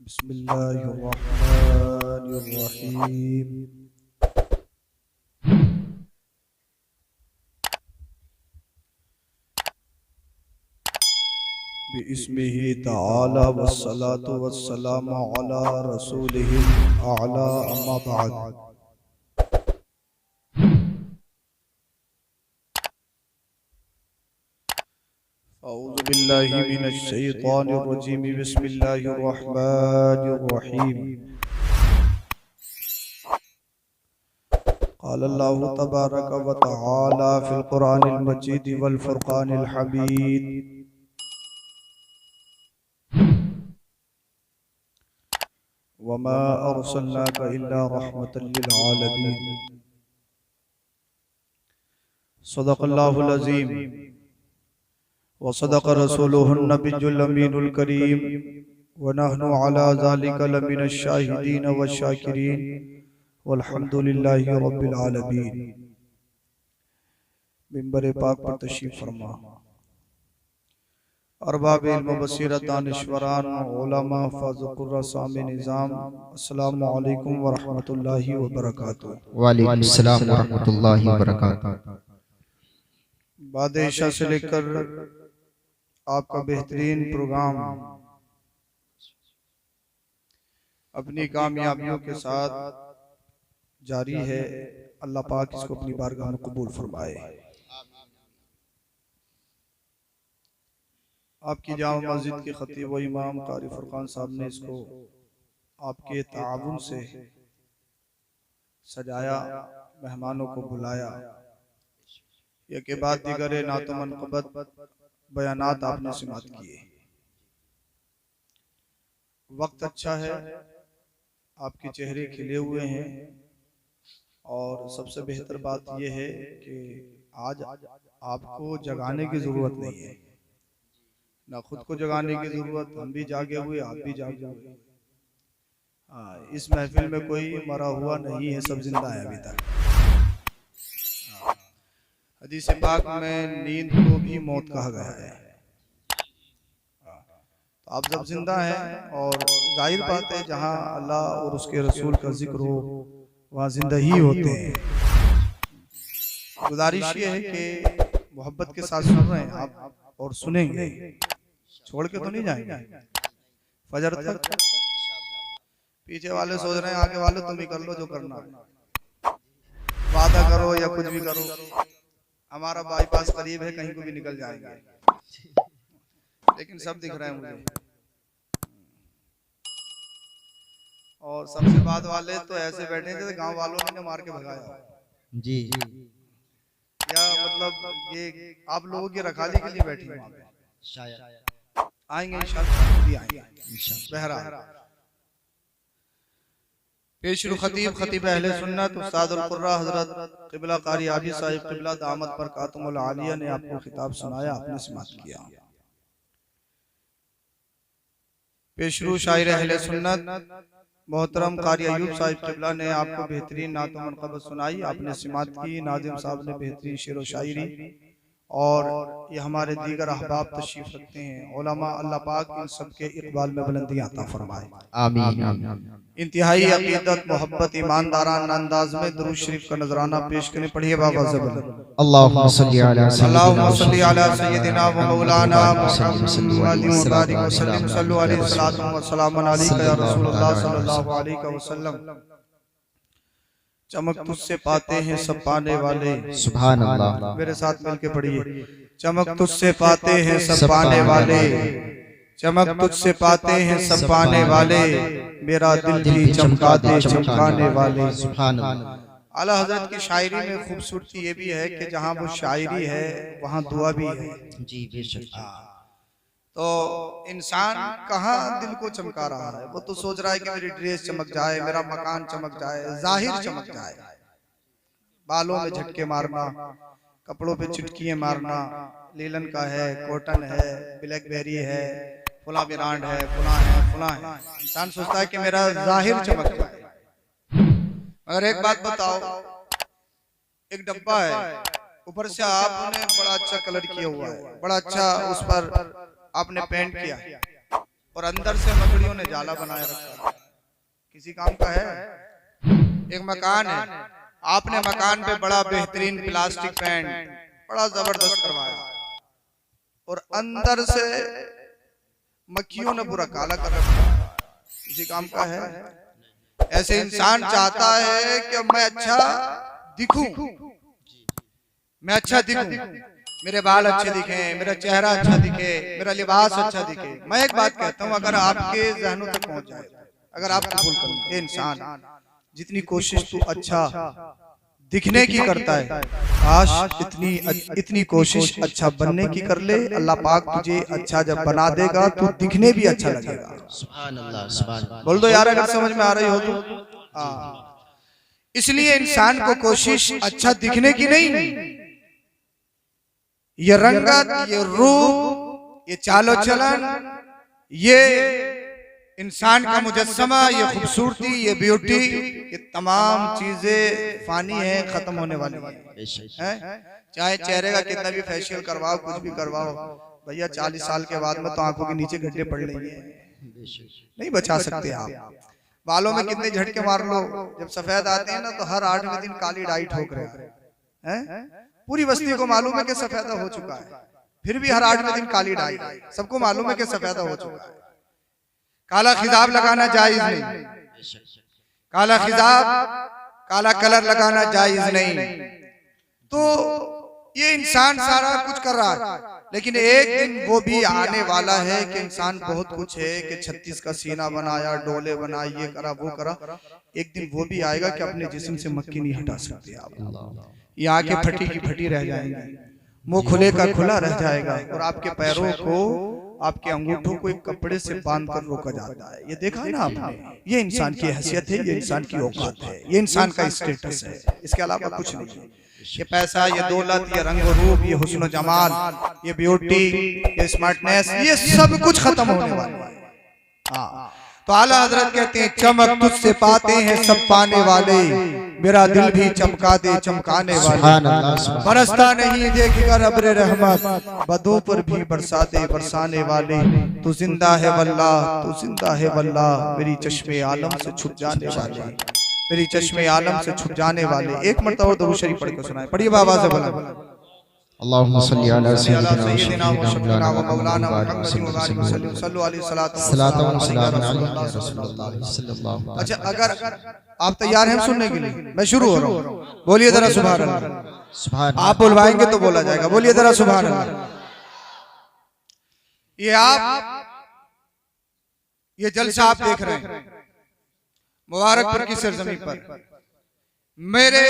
बिस्मिल्लाहिर्रहमानिर्रहीम। बिइस्मिही तआला वस्सलातु वस्सलामु अला रसूलिहिल आला अम्मा बाद। औज़ु बिल्लाहि मिनश शैतानिर रजीम। बिस्मिल्लाहिर्रहमानिर्रहीम। क़ाल अल्लाहु तबारक व तआला फ़िल क़ुरानिल मजीद वल फ़ुरक़ानिल हमीद। वमा अर्सलनाका इल्ला रहमतल लिल आलमीन। सदक़ल्लाहुल अज़ीम व सदक़ रसूलुहुन नबियुल अमीनुल करीम व नहनु अला ज़ालिका लमिनश शाहिदीन व शाकिरीन वल्हम्दुलिल्लाहि रब्बिल आलमीन। मिंबर पाक पर तशरीफ फरमा। अरबाब इल्म बसीरत दानिश्वरान उलमा फाज़ुकुर सामी निज़ाम, अस्सलामु अलैकुम व रहमतुल्लाहि व बरकातुहू। वालेकुम अस्सलाम व रहमतुल्लाहि व बरकातुहू। बाद इशा से लेकर आपका बेहतरीन प्रोग्राम अपनी कामयाबियों के साथ जारी है। अल्लाह पाक इसको अपनी बारगाह में कबूल फरमाए। आपकी जामा मस्जिद के खतीब व इमाम कारी फुरकान साहब ने इसको आपके ताउन से सजाया, मेहमानों को बुलाया। यह के बाद दिगरे नातो मनक़बत बयानात आपने समात किए। वक्त अच्छा है, आपके चेहरे खिले हुए हैं और सबसे बेहतर बात यह है कि आज आपको जगाने की जरूरत नहीं है, ना खुद को जगाने की जरूरत। हम भी जागे हुए, आप भी जागे हुए। इस महफिल में कोई मरा हुआ नहीं है, सब जिंदा है अभी तक। हदीस पाक में नींद को भी मौत कहा गया है। तो आप जब जिंदा हैं, और जाहिर बात है जहाँ अल्लाह और उसके रसूल का जिक्र हो वहाँ जिंदा ही होते हैं। गुजारिश ये है कि मोहब्बत के साथ सुन रहे हैं आप और सुनेंगे, छोड़ के तो नहीं जाएंगे। फजर तक पीछे वाले सोच रहे हैं, आगे वाले तुम ही कर लो जो करना है, वादा करो या कुछ भी करो, हमारा बाईपास करीब है, कहीं को भी निकल जाएंगे। लेकिन सब दिख रहे हैं मुझे। और सबसे बाद वाले तो ऐसे बैठे हैं जैसे गांव वालों ने मार के भगाया जी या मतलब ये आप लोगों की रखाली के लिए बैठी वहां पे। शायद आएंगे इंशाअल्लाह, बहरहाल पेशरु खतीब खतीब अहले सुन्नत उस्ताद अल कुर्रा हजरत क़िबला कारी आबी साहिब क़िबला दामत बरकातुहुल आलिया ने आपको खिताब सुनाया, आपने समात किया। पेशरु शायर अहले सुन्नत मोहतरम कारी अयूब साहिब क़िबला ने आपको बेहतरीन नात व मनक़बत सुनाई, आपने समात की। नाज़िम साहब ने बेहतरीन शेर व शायरी, और ये हमारे दीगर अहबाब तशरीफ रखते हैं। उलमा, अल्लाह पाक इन सब के इक़बाल में बुलंदियां अता फरमाए, आमीन। इंतहाई अक़ीदत मोहब्बत ईमानदाराना अंदाज में दुरूद शरीफ का नजराना पेश करें। पढ़िए बाबा ज़बर। अल्लाहुम्मा सल्ली अला अल्लाहुम्मा सल्ली अला सय्यदिना व मौलाना मुहम्मद व बारिक व सल्लिम सल्लु अलैहि सलातु व सलामुन अलैका या रसूलल्लाह सल्लल्लाहु अलैहि वसल्लम। चमक तुझसे पाते हैं सब पाने वाले, सुभान अल्लाह। मेरे साथ मिलके पढ़िए। चमक तुझसे पाते हैं सब पाने वाले, चमक तुझसे पाते हैं सब पाने वाले, मेरा दिल भी चमका दे चमकाने वाले। सुभान अल्लाह। आला हजरत की शायरी में खूबसूरती ये भी है कि जहाँ वो शायरी है वहाँ दुआ भी है। जी बेशक। तो इंसान कहाँ दिल को चमका रहा है? वो तो सोच रहा है कि मेरी ड्रेस चमक जाए, मेरा मकान चमक जाए, जाहिर चमक जाए। बालों में झटके मारना, कपड़ों पे चुटकियां मारना, लीलन का है, कॉटन है, ब्लैकबेरी है, फुला ब्रांड है, फुला है, फुला है। इंसान सोचता है कि मेरा जाहिर चमक जाए। मगर एक बात बताओ, एक डब्बा है, ऊपर से आपने बड़ा अच्छा कलर किया हुआ है, बड़ा अच्छा उस पर आपने पेंट किया है, और अंदर से मकड़ियों ने जाला बनाए रखा है। किसी काम का है? एक मकान है, आपने मकान पे बड़ा बेहतरीन प्लास्टिक पेंट बड़ा जबरदस्त करवाया और अंदर से मक्खियों ने पूरा काला कर रखा है। किसी काम का है? ऐसे इंसान चाहता है कि मैं अच्छा दिखूं, मैं अच्छा दिखूं, मेरे बाल अच्छे दिखे, मेरा चेहरा अच्छा दिखे, मेरा लिबास अच्छा दिखे। मैं एक बात कहता हूं, अगर आपके जहनों तक पहुंच जाए, अगर आप कबूल करें, ये इंसान जितनी कोशिश तू अच्छा दिखने की करता है, काश इतनी कोशिश अच्छा बनने की कर ले। अल्लाह पाक तुझे अच्छा जब बना देगा तो दिखने भी अच्छा लगेगा। सुभान अल्लाह, सुभान अल्लाह। बोल दो यार अगर समझ में आ रही हो तो। इसलिए इंसान को कोशिश अच्छा दिखने की नहीं, ये रंगत, ये रूप, ये चालो चलन, ये इंसान का मुजस्समा, ये खूबसूरती, ये ब्यूटी, ये तमाम चीजें फानी है, खत्म होने वाली है। चाहे चेहरे का कितना भी फेशियल करवाओ, कुछ भी करवाओ, भैया 40 साल के बाद में तो आंखों के नीचे गड्ढे पड़ लेंगे, नहीं बचा सकते आप। बालों में कितने झटके मार लो, जब सफेद आते हैं ना तो हर 8वें दिन काली डाई ठोक रहे हैं। पूरी बस्ती को मालूम है कि सफेदा हो चुका है, फिर भी हर 8वें दिन काली डाई। सबको मालूम है कि सफेदा हो चुका है। काला खिजाब लगाना जायज नहीं, काला खिजाब, काला कलर लगाना जायज नहीं। तो ये इंसान सारा कुछ कर रहा है, लेकिन एक दिन वो भी आने वाला है कि इंसान बहुत कुछ है कि 36 का सीना बनाया, डोले बनाए, ये करा वो करा। एक दिन वो भी आएगा कि अपने जिस्म से मक्खी नहीं हटा सकते आप। ये आंखें फटी की फटी रह जाएंगी, मुंह खुले का खुला रह जाएगा और आपके पैरों को, आपके अंगूठों को एक कपड़े से बांध कर रोका जाता है। ये देखा ना आपने? ये इंसान की हैसियत है, ये इंसान की औकात है, ये इंसान का स्टेटस है, इसके अलावा कुछ नहीं है। ये पैसा, ये दौलत, ये रंग रूप, ये हुस्न जमाल, ये ब्यूटी, ये स्मार्टनेस, ये सब कुछ खत्म होने वाला है। हाँ, तो आला हजरत कहते हैं चमक तुझसे पाते हैं सब पाने वाले, मेरा दिल भी चमका दे चमकाने वाले। बरसता नहीं देखकर अब्र रहमत, बदों पर भी बरसा दे बरसाने वाले। तू जिंदा है वल्लाह, तू जिंदा है वल्लाह, मेरी चश्मे आलम से छुप जाने वाले, मेरी चश्मे आलम से छुप जाने वाले। एक मरतबा दुरूद शरीफ पढ़ के सुनाए, पढ़िए बाबा से बोला अल्लाहुम्मा सल्ली अला सय्यिदिना व शफीना व मौलाना मुहम्मदिन व आलिहि वसल्लम सल्लल्लाहु अलैहि वसल्लम। अच्छा, अगर आप तैयार हैं सुनने के लिए, मैं शुरू हो रहा हूँ। बोलिए जरा सुभान अल्लाह। आप बुलवाएंगे तो बोला जाएगा, बोलिए जरा सुभान अल्लाह। ये जलसा आप देख रहे हैं मुबारकपुर की सरजमी पर, मेरे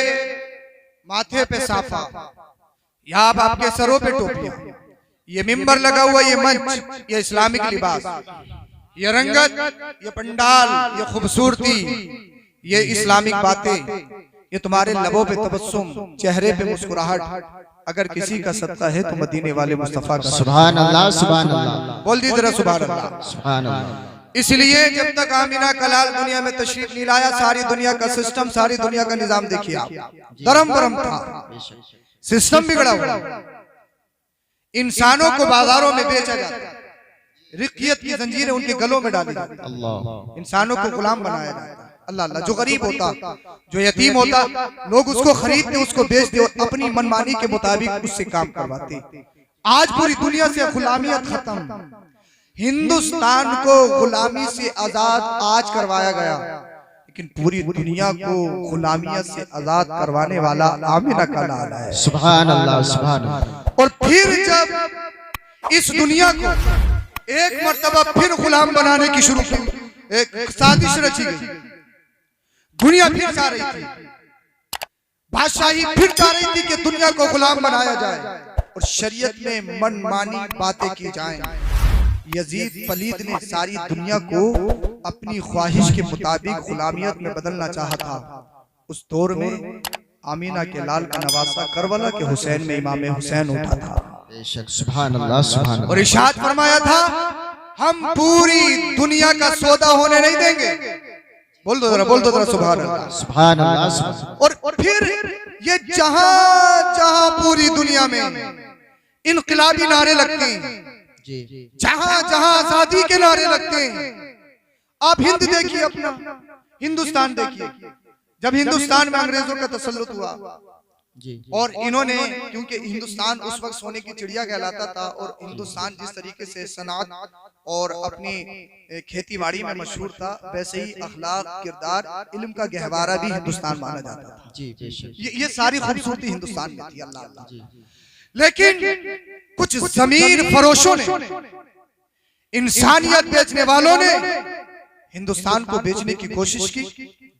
माथे पे साफा, यहाँ आपके सरों पे टोपियां, ये मिंबर लगा हुआ, ये मंच, ये इस्लामिक लिबास, ये रंगत, ये पंडाल, ये खूबसूरती, ये इस्लामिक बातें, ये तुम्हारे लबों पे तबस्सुम, चेहरे पे मुस्कुराहट, अगर किसी का सत्ता है तो मदीने वाले मुस्तफा का। सुभान अल्लाह, सुभान अल्लाह। बोल दी जरा सुभान अल्लाह, सुभान अल्लाह। इसलिए जब तक आमिना कलाल दुनिया में तशरीफ नहीं लाया, सारी दुनिया का सिस्टम, सारी दुनिया का निजाम देखिए आप, धर्म भरम था, सिस्टम बिगड़ा हुआ, इंसानों को बाजारों में बेचा जाता, रिकियत की जंजीरें उनके गलों में डाली जाती, इंसानों को गुलाम बनाया जाता। अल्लाह अल्लाह, जो गरीब होता, जो यतीम होता, लोग उसको खरीदते, उसको बेचते और अपनी मनमानी के मुताबिक उससे काम करवाते। आज पूरी दुनिया से गुलामियत खत्म, हिंदुस्तान को गुलामी से आजाद आज करवाया गया, लेकिन पूरी दुनिया को गुलामियत से आजाद करवाने वाला आमिना का लाल है। सुभान अल्लाह, सुभान अल्लाह। और फिर जब इस दुनिया को एक मर्तबा फिर गुलाम बनाने की शुरू की, एक साजिश रची गई, दुनिया फिर चाह रही थी, बादशाही फिर चाह रही थी कि दुनिया को गुलाम बनाया जाए और शरीयत में मनमानी बातें की जाएं। यजीद पलीद ने सारी दुनिया को अपनी ख्वाहिश के मुताबिक गुलामियत में बदलना चाहा था। उस दौर में आमीना के लाल का नवासा करबला के हुसैन में इमाम हुसैन उठा था। सुभान अल्लाह, सुभान अल्लाह। और इरशाद फरमाया था, हम पूरी दुनिया का सौदा होने नहीं देंगे। बोल दो जरा, बोल दो जरा सुभान अल्लाह, सुभान अल्लाह। और फिर ये जहां जहां पूरी दुनिया में इनकलाबी नारे लगते हैं, जी जहां जहां आजादी के नारे लगते हैं, आप हिंद देखिए, अपना हिंदुस्तान देखिए। जब हिंदुस्तान में अंग्रेजों का तसल्लुत हुआ जी और इन्होंने, क्योंकि हिंदुस्तान उस वक्त सोने की चिड़िया कहलाता था और हिंदुस्तान जिस तरीके से सनात और अपनी खेती बाड़ी में मशहूर था, वैसे ही अखलाक, किरदार, इल्म का गहवारा भी हिंदुस्तान माना जाता था। जी बेशक ये सारी खूबसूरती हिंदुस्तान में थी। अल्लाह अल्लाह। जी लेकिन कुछ जमीर फरोशों ने, इंसानियत बेचने वालों ने हिंदुस्तान को बेचने की कोशिश की।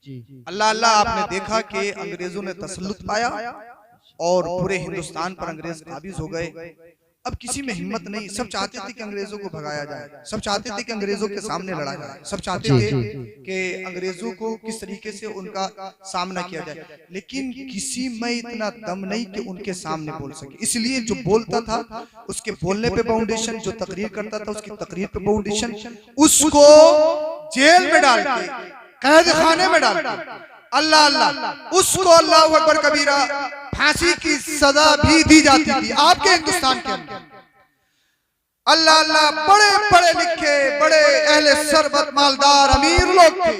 जी अल्लाह अल्लाह, आपने देखा कि अंग्रेजों ने तसल्लुत पाया और पूरे हिंदुस्तान पर अंग्रेज काबिज हो गए। अब किसी में हिम्मत नहीं, सब चाहते थे कि अंग्रेजों को भगाया जाए, सब चाहते थे कि अंग्रेजों के सामने लड़ा जाए, सब चाहते थे कि अंग्रेजों को किस तरीके से उनका सामना किया जाए, लेकिन किसी में इतना दम नहीं कि उनके सामने बोल सके। इसलिए जो बोलता था उसके बोलने पे बाउंडेशन, जो तकरीर करता था उसकी तकरीर पे बाउंडेशन, उसको जेल में डाल के, कैद खाने में डाल के, अल्लाह अल्लाह, उसको अल्लाह अकबर कबीरा फांसी की सजा भी दी जाती थी आपके हिंदुस्तान के अंदर। अल्लाह अल्लाह, बड़े पढ़े लिखे, बड़े अहले सरबत, मालदार, अमीर लोग थे,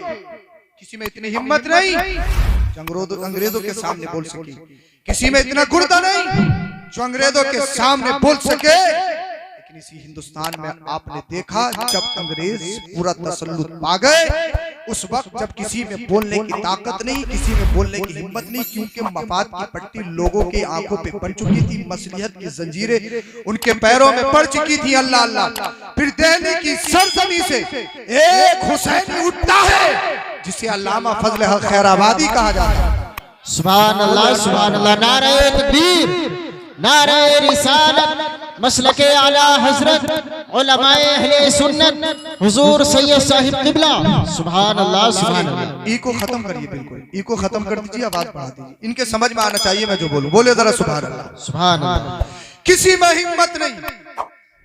किसी में इतनी हिम्मत नहीं जो अंग्रेजों के सामने बोल सके, किसी में इतना गुर्दा नहीं जो अंग्रेजों के सामने बोल सके। लेकिन इसी हिंदुस्तान में आपने देखा, जब अंग्रेज पूरा तसल्लुत पा गए, उस वक्त जब किसी में बोलने की ताकत नहीं, किसी में बोलने की हिम्मत नहीं, क्योंकि मफाद की पट्टी लोगों की आंखों पे पड़ चुकी थी, मसलिहत की जंजीरें उनके पैरों में पड़ चुकी थी। अल्लाह अल्लाह, फिर दिल्ली की सरजमी से एक हुसैनी उठता है जिसे अल्लामा फजल हक खैराबादी कहा जाता है। सुभान अल्लाह, सुभान अल्लाह। नारे तकबीर, नारे रिसालत, मसलके आला हजरत उलमाए अहले सुन्नत हुजूर सैयद साहिब किबला। सुभान अल्लाह, सुभान अल्लाह। ई को खत्म करिए, बिल्कुल ई को खत्म कर दीजिए, आवाज बढ़ा दीजिए, इनके समझ में आना चाहिए मैं जो बोलूं। बोले जरा सुभान अल्लाह, सुभान अल्लाह। किसी में हिम्मत नहीं,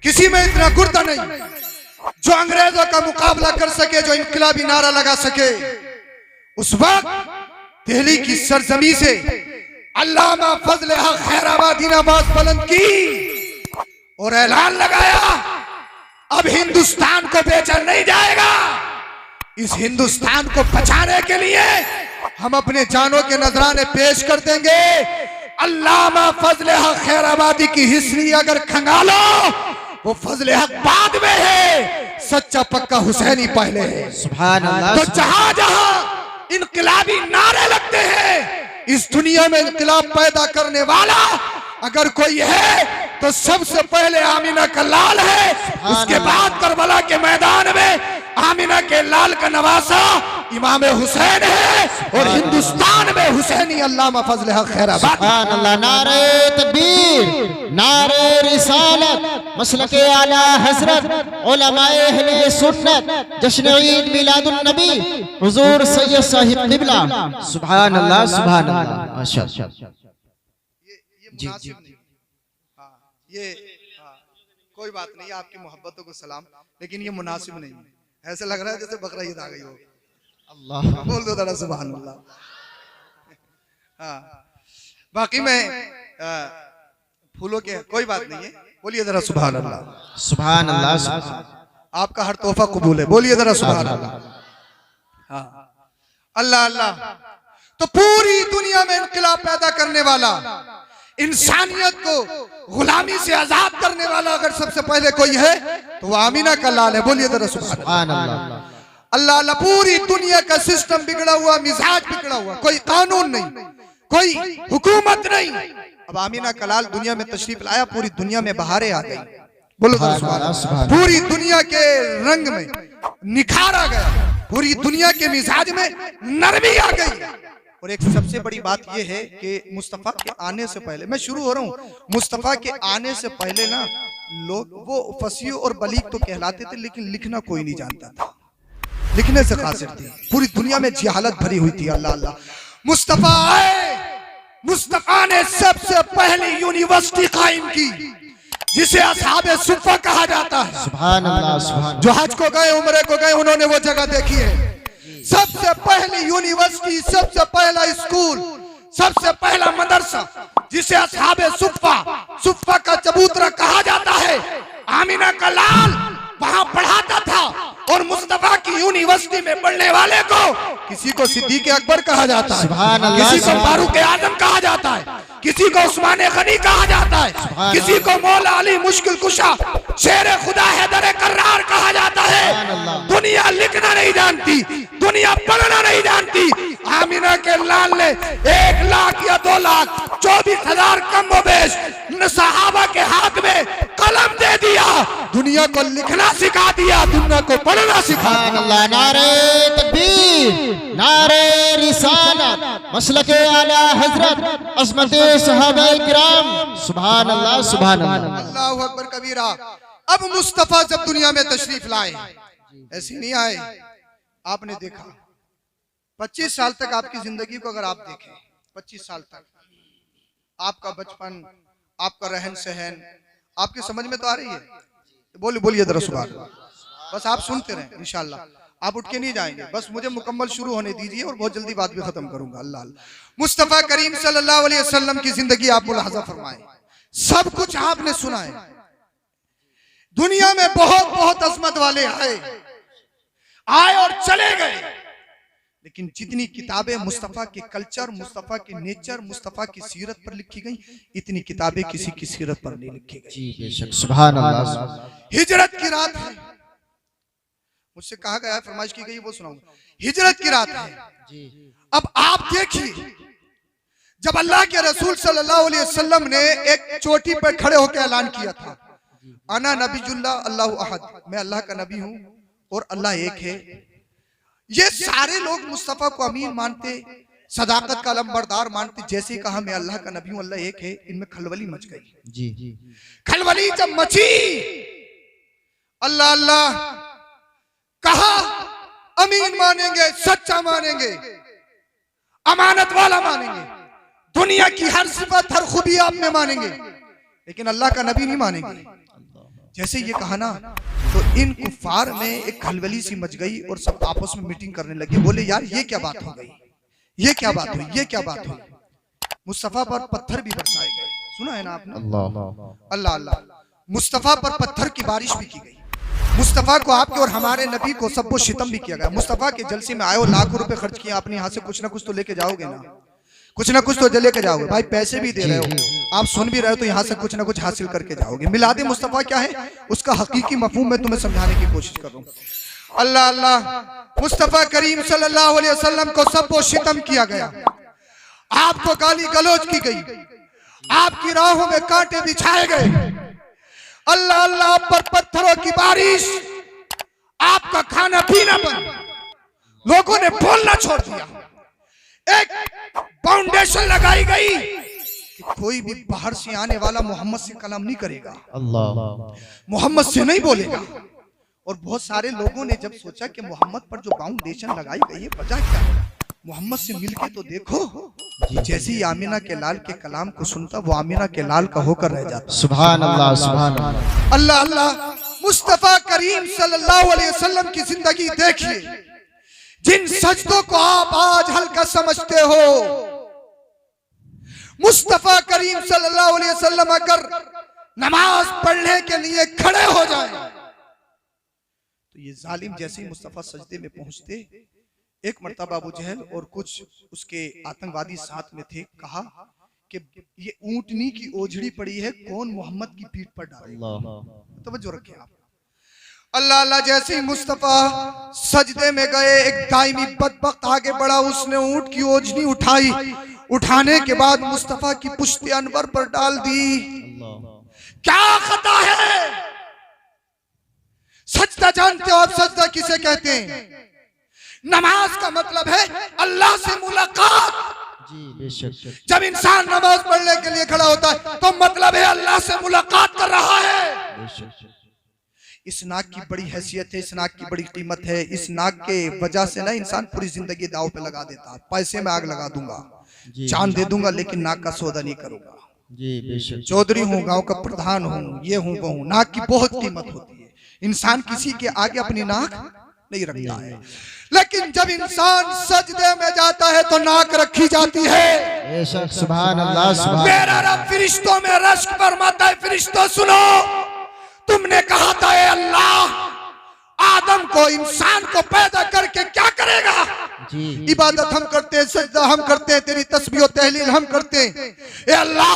किसी में इतना गुर्दा नहीं जो अंग्रेजों का मुकाबला कर सके, जो इनकलाबी नारा लगा सके। उस वक्त दिल्ली की सरजमी से अल्लामा फजल हक खैराबादी ने आवाज बुलंद की और ऐलान लगाया, अब हिंदुस्तान को बेचा नहीं जाएगा। इस हिंदुस्तान को बचाने के लिए हम अपने जानों के नजराने पेश कर देंगे। अल्लामा फजल हक खैराबादी की हिस्ट्री अगर खंगालो, वो फजल हक बाद में है, सच्चा पक्का हुसैनी पहले है। सुभान अल्लाह। तो जहां जहां इनकलाबी नारे लगते हैं, इस दुनिया में इनकलाब पैदा करने वाला अगर कोई है तो सबसे पहले आमिना का लाल है, उसके बाद करबला के मैदान में आमिना के लाल का नवासा इमाम हुसैन है, और हिंदुस्तान में हुसैनी अल्लामा फजल हक खैराबादी। सुभान अल्लाह। नारे तकबीर, नारे रिसालत, मसलके आला हजरत उलमाए अहले सुन्नत, जश्न ईद मिलादुन नबी हुजूर सैयद साहिब किबला। सुभान अल्लाह, सुभान अल्लाह। माशाअल्लाह। जी जी, हाँ, ये कोई बात नहीं, आपकी मोहब्बतों को सलाम, लेकिन ये मुनासिब नहीं है। ऐसे लग रहा है जैसे बकरा ईद आ गई हो। अल्लाह, बोल दो जरा सुभान अल्लाह। हाँ, बाकी में फूलों के कोई बात नहीं है, बोलिए जरा सुभान अल्लाह। सुभान अल्लाह, सुभान। आपका हर तोहफा कबूल है, बोलिए जरा सुभान अल्लाह। हाँ, अल्लाह अल्लाह। तो पूरी दुनिया में इनकलाब पैदा करने वाला, इंसानियत को गुलामी से आजाद करने वाला अगर सबसे पहले कोई है तो वो आमीना का लाल है। बोलिए जरा सुभान अल्लाह। अल्लाह अल्लाह। पूरी दुनिया का सिस्टम बिगड़ा हुआ, मिजाज बिगड़ा हुआ, कोई कानून नहीं, कोई हुकूमत नहीं। अब आमीना का लाल दुनिया में तशरीफ लाया, पूरी दुनिया में बहारें आ गई। बोलो जरा सुभान अल्लाह। पूरी दुनिया के रंग में निखार आ गया, पूरी दुनिया के मिजाज में नरमी आ गई। और एक सबसे बड़ी बात यह है कि मुस्तफा के आने से पहले, मैं शुरू हो रहा हूँ, मुस्तफा के आने से पहले ना लोग वो फसीह और बलीग तो कहलाते थे, लेकिन लिखना कोई नहीं जानता था, लिखने से कासिर थे। पूरी दुनिया में जिहालत भरी हुई थी। अल्लाह अल्लाह। मुस्तफा आए, मुस्तफा ने सबसे पहली यूनिवर्सिटी कायम की जिसे असहाबे सुफ़ा कहा जाता है। सुभान अल्लाह, सुभान। जो हज को गए, उम्रे को गए, उन्होंने वो जगह देखी है। सबसे पहली यूनिवर्सिटी, सबसे पहला स्कूल, सबसे पहला मदरसा जिसे असहाबे सुफ़ा का चबूतरा कहा जाता है, आमिना का सस्ती में पढ़ने वाले को किसी को सिद्दीक अकबर कहा जाता है, सुभान अल्लाह, किसी को फारूक आजम कहा जाता है, किसी को उस्मान गनी कहा जाता है, किसी को मौला अली मुश्किल कुशा शेर खुदा हैदर कर्रार कहा जाता है। दुनिया लिखना नहीं जानती, दुनिया पढ़ना नहीं जानती। आमिना के लाल ने 1 लाख या 2 लाख 24,000 कमोबेश सहाबा के हाथ में कलम दे दिया, दुनिया को लिखना सिखा दिया, दुनिया को पढ़ना सिखा दिया। नारे तकबीर, नारे रिसालत, मसलके आला हजरत, अज़मते सहाबा किराम, सुभान अल्लाह, सुभान अल्लाह, अल्लाहु अकबर कबीरा। अब मुस्तफा जब दुनिया में तशरीफ लाए, ऐसी नहीं आए। आपने देखा 25 साल तक आपकी जिंदगी को अगर आप देखें, 25 साल तक आपका बचपन, आपका रहन सहन आपकी समझ में तो आ रही है? बोलिए दरअसल सुभान अल्लाह। बस आप सुनते रहें, इंशाअल्लाह आप उठ के नहीं जाएंगे। बस मुझे मुकम्मल शुरू होने दीजिए और बहुत जल्दी बात भी खत्म करूंगा। अल्लाह अल्लाह। मुस्तफा करीम सल्लल्लाहु अलैहि वसल्लम की जिंदगी आप मुलाहजा फरमाएं, सब कुछ आपने सुना है। दुनिया में बहुत बहुत अजमत वाले आए और चले गए, लेकिन जितनी किताबें मुस्तफा के कल्चर, मुस्तफा के नेचर, मुस्तफा की सीरत पर लिखी गई, इतनी किताबें किसी की सीरत पर नहीं लिखी गई। जी बेशक, सुभान अल्लाह। हिजरत की रात है, मुझसे कहा गया, फरमाइश की गई, वो सुनाऊंगा। हिजरत की रात है। अब आप देखिए, जब अल्लाह के रसूल सल्लल्लाहु अलैहि वसल्लम ने एक चोटी पर खड़े होकर ऐलान किया था, अना नबीजुल्लाह अल्लाहु अहद, मैं अल्लाह का नबी हूं और अल्लाह एक है। ये सारे लोग मुस्तफा को अमीन मानते, सदाकत का अलमबरदार मानते। जैसे ही कहा मैं अल्लाह का नबी हूं, अल्लाह एक है, इनमें खलबली मच गई। जी खलबली जब मची, अल्लाह अल्लाह कहा, अमीन मानेंगे, सच्चा मानेंगे, अमानत वाला मानेंगे, दुनिया की हर सिफत हर खूबी आप में मानेंगे, लेकिन अल्लाह का नबी नहीं मानेंगे। जैसे ये कहा ना, तो इन कुफार में एक खलबली सी मच गई और सब आपस में मीटिंग करने लगे। बोले यार ये क्या बात हो गई, ये क्या बात हुई, ये क्या बात हुई। मुस्तफा पर पत्थर भी बरसाए गए, सुना है ना आपने? अल्लाह अल्लाह। मुस्तफा पर पत्थर की बारिश भी की गई। मुस्तफा को, आपके और हमारे नबी को सबको शितम भी किया गया। मुस्तफा के जलसे में आए, लाखों रुपए खर्च किए, अपने यहाँ से कुछ ना कुछ तो लेके जाओगे ना, कुछ ना कुछ तो लेके जाओगे। भाई पैसे भी दे रहे हो, आप सुन भी रहे हो, तो यहाँ से कुछ ना कुछ हासिल करके जाओगे। मिलाद मुस्तफा क्या है, उसका हकीकी मफहूम मैं तुम्हें समझाने की कोशिश कर रहा हूँ। अल्लाह अल्लाह। मुस्तफा करीम सल्लल्लाहु अलैहि वसल्लम को सबको शितम किया गया, आपको गाली गलौज की गई, आपकी राहों में कांटे बिछाए गए। अल्लाह अल्लाह, आप पर पत्थरों की बारिश, आपका खाना पीना बंद, लोगों ने बोलना छोड़ दिया। एक फाउंडेशन लगाई गई कि कोई भी बाहर से आने वाला मोहम्मद से कलाम नहीं करेगा, अल्लाह मोहम्मद से नहीं बोलेगा। और बहुत सारे लोगों ने जब सोचा कि मोहम्मद पर जो फाउंडेशन लगाई गई है, वजह क्या है, मोहम्मद से मिलके तो देखो। जैसे ही आमिना के लाल के कलाम को सुनता, वो आमिना के लाल का होकर रह जाता। सुभान अल्लाह, सुभान अल्लाह, अल्लाह अल्लाह। मुस्तफा करीम सल्लल्लाहु अलैहि वसल्लम की जिंदगी देखिए, जिन सजदों को आप आज हल्का समझते हो, मुस्तफा करीम सल्लल्लाहु अलैहि वसल्लम अगर नमाज पढ़ने के लिए खड़े हो जाए, तो ये जालिम जैसे ही मुस्तफा सजदे में पहुंचते, एक मर्तबा अबू जहल और कुछ उसके आतंकवादी साथ में थे, कहा कि ये ऊंटनी की ओझड़ी पड़ी है, कौन मोहम्मद की पीठ पर डालेगा। तवज्जो रखें आप। अल्लाह अल्लाह। जैसे ही मुस्तफा सजदे में गए, एक दाइमी बदबख्त आगे बढ़ा, उसने ऊंट की ओझनी उठाई, उठाने के बाद मुस्तफा की पुश्ते अनवर पर डाल दी। क्या खता है? सजदा जानते हो आप? सजदा किसे कहते हैं? नमाज का मतलब है अल्लाह से मुलाकात। जी बेशक। जब इंसान नमाज पढ़ने के लिए खड़ा होता है तो मतलब है अल्लाह से मुलाकात कर रहा है। बेशक। इस नाक की बड़ी हैसियत है, इस नाक की बड़ी कीमत है। इस नाक के वजह से ना इंसान पूरी जिंदगी दाव पे लगा देता है। पैसे में आग लगा दूंगा, चांद दे दूंगा, लेकिन नाक का सौदा नहीं करूंगा। जी बेशक। चौधरी हूँ, गांव का प्रधान हूँ, ये हूँ वो हूँ। नाक की बहुत कीमत होती है। इंसान किसी के आगे अपनी नाक नहीं रखता है, लेकिन जब इंसान सजदे में जाता है तो नाक रखी जाती है। बेशक। सुभान अल्लाह, सुभान। मेरा रब फरिश्तों में रश्क फरमाता है, फरिश्तों सुनो, तुमने कहा था ए अल्लाह आदम को, इंसान को पैदा करके क्या करेगा? जी इबादत हम करते हैं, सजदा हम करते हैं, तेरी तस्बीह और तहलील हम करते हैं। ए अल्लाह,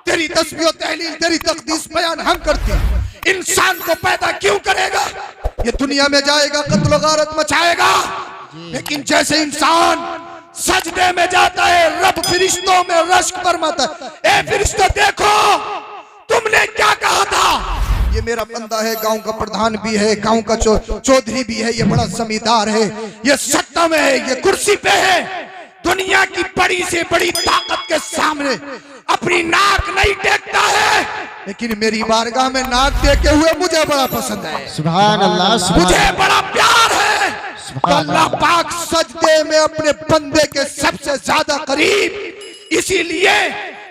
तेरी तस्बीह और तहलील, तेरी तकदीस बयान हम करते हैं। इंसान को पैदा क्यों करेगा? ये दुनिया में जाएगा, कत्ल गारत मचाएगा, लेकिन जैसे इंसान सजदे में जाता है, रब फिरिश्तों में रश्क फरमाता है, ए फिरिश्तों देखो तुमने क्या कहा था, ये मेरा बंदा है, गांव का प्रधान भी है, गांव का चौधरी भी है, ये बड़ा जमींदार है, ये सत्ता में है, ये कुर्सी पे है, दुनिया की बड़ी से बड़ी ताकत के सामने अपनी नाक नहीं टेकता है, लेकिन मेरी बारगाह में नाक टेके हुए मुझे बड़ा पसंद है। सुभान अल्लाह, मुझे बड़ा प्यार है। तो अल्लाह पाक सजदे में अपने बंदे के सबसे ज्यादा करीब, इसीलिए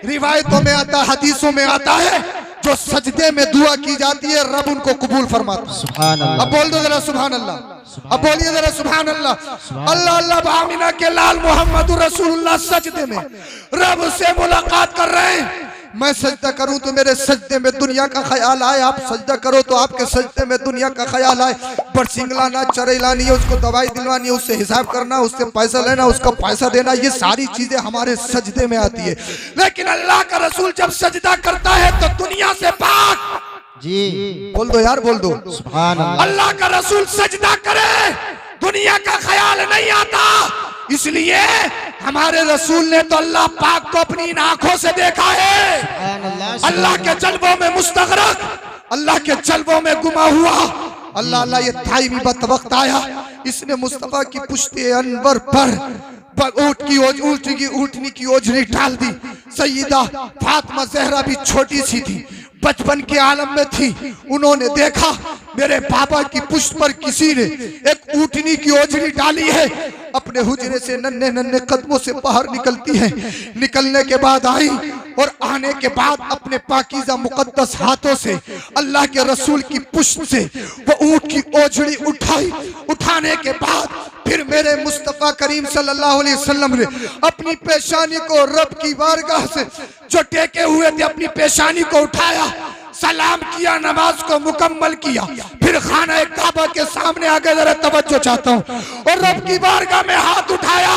रिवायतों में आता, हदीसों में आता है, जो सजदे में दुआ की जाती है रब उनको कबूल फरमाता है। सुभान अल्लाह। अब बोल दो जरा सुभान अल्लाह, अब बोलिए जरा सुभान अल्लाह। अल्लाह अल्लाह बामिना के लाल मोहम्मद रसूलुल्लाह सजदे में रब से मुलाकात कर रहे हैं। मैं सजदा करूं तो मेरे सजदे में दुनिया का ख्याल आए, आप सजदा करो तो आपके सजदे में दुनिया का ख्याल आए। बरसिंगला ना, चरेला नहीं है, उसको दवाई दिलवानी है, उससे हिसाब करना, उससे पैसा लेना, उसका पैसा देना, ये सारी चीजें हमारे सजदे में आती है। लेकिन अल्लाह का रसूल जब सजदा करता है तो दुनिया से पाक, जी बोल दो यार, बोल दो सुभान अल्लाह। अल्लाह का रसूल सजदा करे, दुनिया का ख्याल नहीं आता। इसलिए हमारे रसूल ने तो अल्लाह पाक को अपनी आंखों से देखा है, अल्लाह के जलवों में मुस्तगरक, अल्लाह के जलवों में गुमा हुआ। अल्लाह अल्लाह ये ताइमी वक्त आया, इसने मुस्तफा की पुश्ते अनवर पर ऊँटनी की ओझरी डाल दी। सईदा फातिमा ज़हरा भी छोटी सी थी, बचपन के आलम में थी। उन्होंने देखा मेरे बाबा की पुष्ट पर किसी ने एक ऊँटनी की ओझरी डाली है। अपने हुजरे से नन्हे नन्हे कदमों से बाहर निकलती है, निकलने के बाद आई और आने के बाद अपने पाकीज़ा मुकद्दस हाथों से अल्लाह के रसूल की पुष्ट से वो ऊँट की ओझड़ी उठाई। उठाने के बाद फिर मेरे मुस्तफा करीम सल्लल्लाहु अलैहि वसल्लम ने अपनी पेशानी को रब की बारगाह से जो टेके हुए थे अपनी पेशानी को उठाया, सलाम किया, नमाज को मुकम्मल किया, फिर खाना काबा के सामने आगे जरा तवज्जो चाहता हूँ, और रब की बारगाह में हाथ उठाया।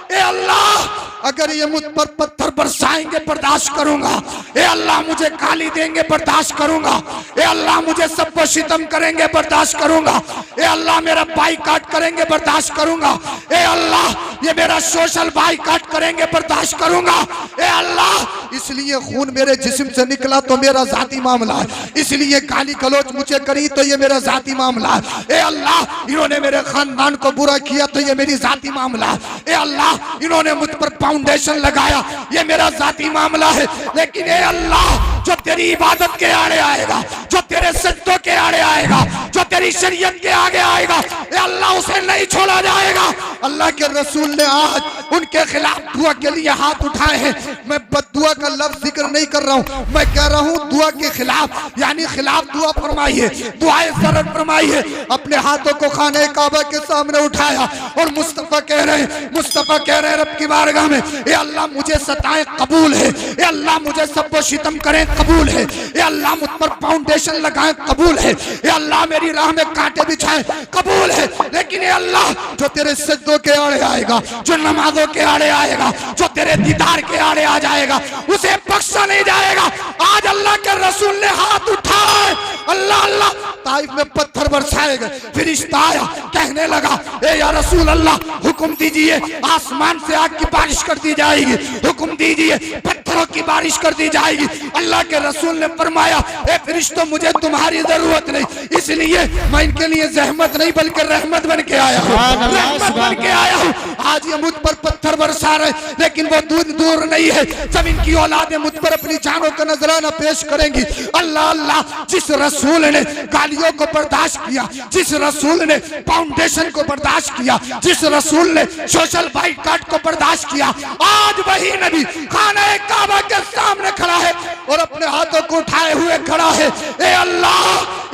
ए अल्लाह, अगर ये मुझ पर पत्थर बरसाएंगे बर्दाश्त करूंगा, ए अल्लाह मुझे गाली देंगे बर्दाश्त करूंगा, ए अल्लाह मुझे सबको सितम करेंगे बर्दाश्त करूंगा, ए अल्लाह मेरा बाइकाट करेंगे बर्दाश्त करूंगा, ए अल्लाह ये मेरा सोशल बाइकाट करेंगे बर्दाश्त करूंगा, ए अल्लाह इसलिए खून मेरे जिस्म से निकला तो मेरा जाती मामला है, इसलिए गाली गलौज मुझे करी तो ये मेरा जाती मामला है, ए अल्लाह इन्होंने मेरे खानदान को बुरा किया तो ये मेरी जाती मामला है, ए अल्लाह इन्होंने मुझ पर फाउंडेशन लगाया ये मेरा जाती मामला है। लेकिन ए अल्लाह, जो तेरी इबादत के आड़े आएगा, जो तेरे सजदों के आड़े आएगा, जो तेरी शरीयत के आगे आएगा, ए अल्लाह उसे नहीं छोड़ा जाएगा। अल्लाह के रसूल ने आज उनके खिलाफ दुआ के लिए हाथ उठाए हैं। मैं बद्दुआ का लफ्ज जिक्र नहीं कर रहा हूँ, मैं कह रहा हूँ दुआ के खिलाफ, यानी खिलाफ दुआ फरमाइए, दुआए ज़रर फरमाइए। अपने हाथों को खाने काबा के सामने उठाया और मुस्तफा कह रहे हैं रब की बारगाह में, ए अल्लाह मुझे सताएं कबूल है, ए अल्लाह मुझे सबको सितम करें कबूल है, ए अल्लाह मुझ पर फाउंडेशन लगाएं कबूल है, ए अल्लाह मेरी राह में कांटे बिछाएं कबूल है। लेकिन ए अल्लाह, जो तेरे सजदों के आड़े आएगा, जो नमाजों के आड़े आएगा, जो तेरे दीदार के आड़े आ जाएगा, उसे बख्शा नहीं जाएगा। आज अल्लाह के रसूल ने हाथ उठाए, अल्लाह अल्लाह, ताइफ में पत्थर बरसाए गए। फरिश्ता आया, कहने लगा, ए या रसूल अल्लाह, हुक्म दीजिए आसमान से आग की बारिश कर दी जाएगी, हुक्म दीजिए पत्थरों की बारिश कर दी जाएगी। अल्लाह के रसूल ने फरमाया, ए फरिश्तों मुझे तुम्हारी जरूरत नहीं, इसलिए मैं इनके लिए जहमत नहीं बल्कि रहमत बन के आया हूँ, रहमत बन के आया हूँ। आज ये मुझ पर पत्थर बरसा रहे, लेकिन वो दूर नहीं है जब इनकी औलादें मुझ पर अपनी जानों का नजराना पेश करेंगी। अल्लाह अल्लाह, जिस रसूल ने गालियों को बर्दाश्त किया, जिस रसूल ने फाउंडेशन को बर्दाश्त किया, जिस रसूल ने सोशल बाइकाट को बर्दाश्त किया, आज वही नबी खाना काबा के सामने खड़ा है और अपने हाथों को उठाए हुए खड़ा है। ए अल्लाह,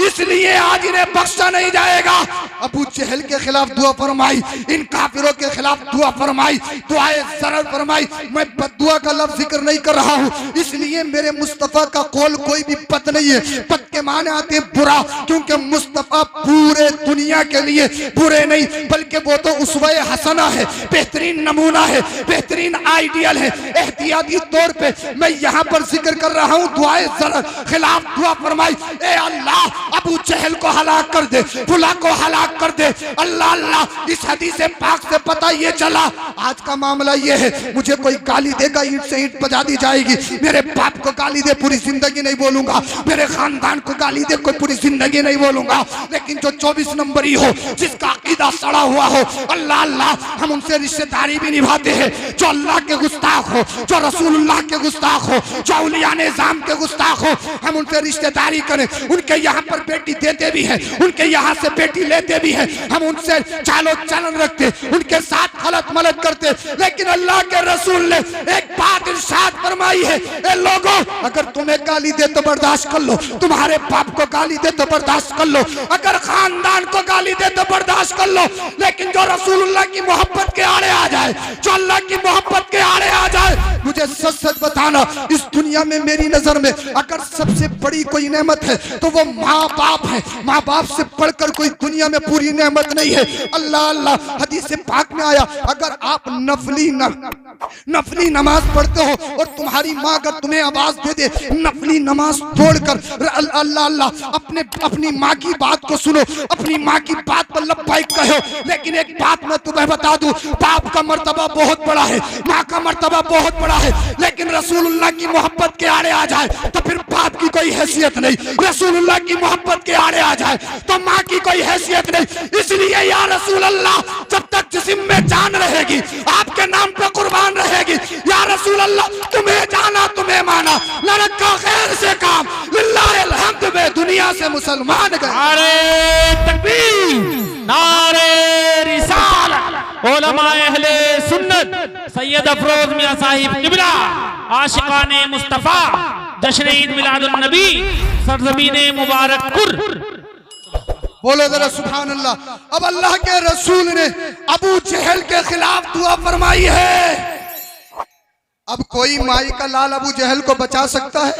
इसलिए आज इन्हें बख्शा नहीं जाएगा। अबू जहल के खिलाफ दुआ फरमाई, इन काफिरों के खिलाफ दुआ फरमाई, दुआए ज़रर फरमाई। मैं बद्दुआ का लफ्ज़ जिक्र नहीं कर रहा हूँ, इसलिए मेरे मुस्तफ़ा का कौल कोई भी बद नहीं है। बद के माने आते बुरा, क्योंकि मुस्तफ़ा पूरे दुनिया के लिए बुरे नहीं, बल्कि वो तो उसवे हसना है, बेहतरीन नमूना है, बेहतरीन आइडियल है। एहतियाती तौर पे मैं यहाँ पर जिक्र कर रहा हूँ, दुआए ज़रर खिलाफ दुआ फरमाई, ए अल्लाह अबू जहल को हलाक कर दे, फुला को हलाक कर दे। अल्लाह अल्लाह, इस हदीस पाक से पता ये चला आज का मामला ये है, मुझे कोई गाली देगा ईंट से ईंट बजा दी जाएगी। मेरे बाप को गाली दे पूरी जिंदगी नहीं बोलूंगा, मेरे खानदान को गाली दे कोई पूरी जिंदगी नहीं बोलूंगा, लेकिन जो 24 नंबरी हो, जिसका अकीदा सड़ा हुआ हो, अल्लाह अल्लाह हम उनसे रिश्तेदारी भी निभाते हैं। जो अल्लाह के गुस्ताख हो, जो रसूलुल्लाह के गुस्ताख हो, जो औलिया निज़ाम के गुस्ताख हो, हम उनसे रिश्तेदारी करें। उनके यहाँ पर बेटी देते भी है, उनके यहाँ से बेटी लेते भी है, हम उनसे चालो चलन रखते, उनके साथ गलत मलत करते। लेकिन अल्लाह के रसूल ने एक बात इरशाद फरमाई है, ए लोगों, अगर तुम्हें गाली दे तो बर्दाश्त कर लो, तुम्हारे बाप को गाली दे तो बर्दाश्त कर लो, अगर खानदान को गाली दे तो बर्दाश्त कर लो, लेकिन जो रसूलुल्लाह की मोहब्बत के आड़े आ जाए, जो अल्लाह की मोहब्बत के आड़े आ जाए, मुझे सच सच बताना, इस दुनिया में मेरी नजर में अगर सबसे बड़ी कोई नेमत है तो वो माँ बाप है। माँ बाप से बढ़कर कोई दुनिया में पूरी नेमत नहीं है। अल्लाह अल्लाह, हदीस पाक में आया, अगर आप नफली नमाज पढ़ते हो और तुम्हारी माँ अगर तुम्हें आवाज दे दे नफली नमाज तोड़कर, अल्लाह अल्लाह, अपनी माँ की बात को सुनो, अपनी माँ की बात पर लब्बैक कहो। लेकिन एक बात मैं तुम्हें बता दूं, बाप का मर्तबा बहुत बड़ा है, माँ का मर्तबा बहुत बड़ा है, लेकिन रसूलुल्लाह की मोहब्बत के आड़े आ जाए तो फिर बाप की कोई हैसियत नहीं, रसूलुल्लाह की मोहब्बत के आड़े आ जाए तो माँ की कोई हैसियत नहीं। इसलिए या रसूल अल्लाह, जब तक जिस्म में जान रहेगी आपके नाम पे कुर्बान रहेगी। या रसूल अल्लाह, तुम्हें जाना तुम्हें माना, लड़क का खैर से काम, लिल्लाहिल हम्द में दुनिया से मुसलमान गए। नारे तकबीर, नारे रिसालत, उलमाए अहले सुन्नत, सैयद अफरोज मियां साहिब किबला, आशिकाने मुस्तफा, जश्न ईद मिलादुन नबी, सरजमीने मुबारकपुर। बोलो जरा सुभान अल्लाह। अब अल्लाह के रसूल ने अबू जहल के खिलाफ दुआ फरमाई है। अब कोई माई का लाल अबू जहल को बचा सकता है?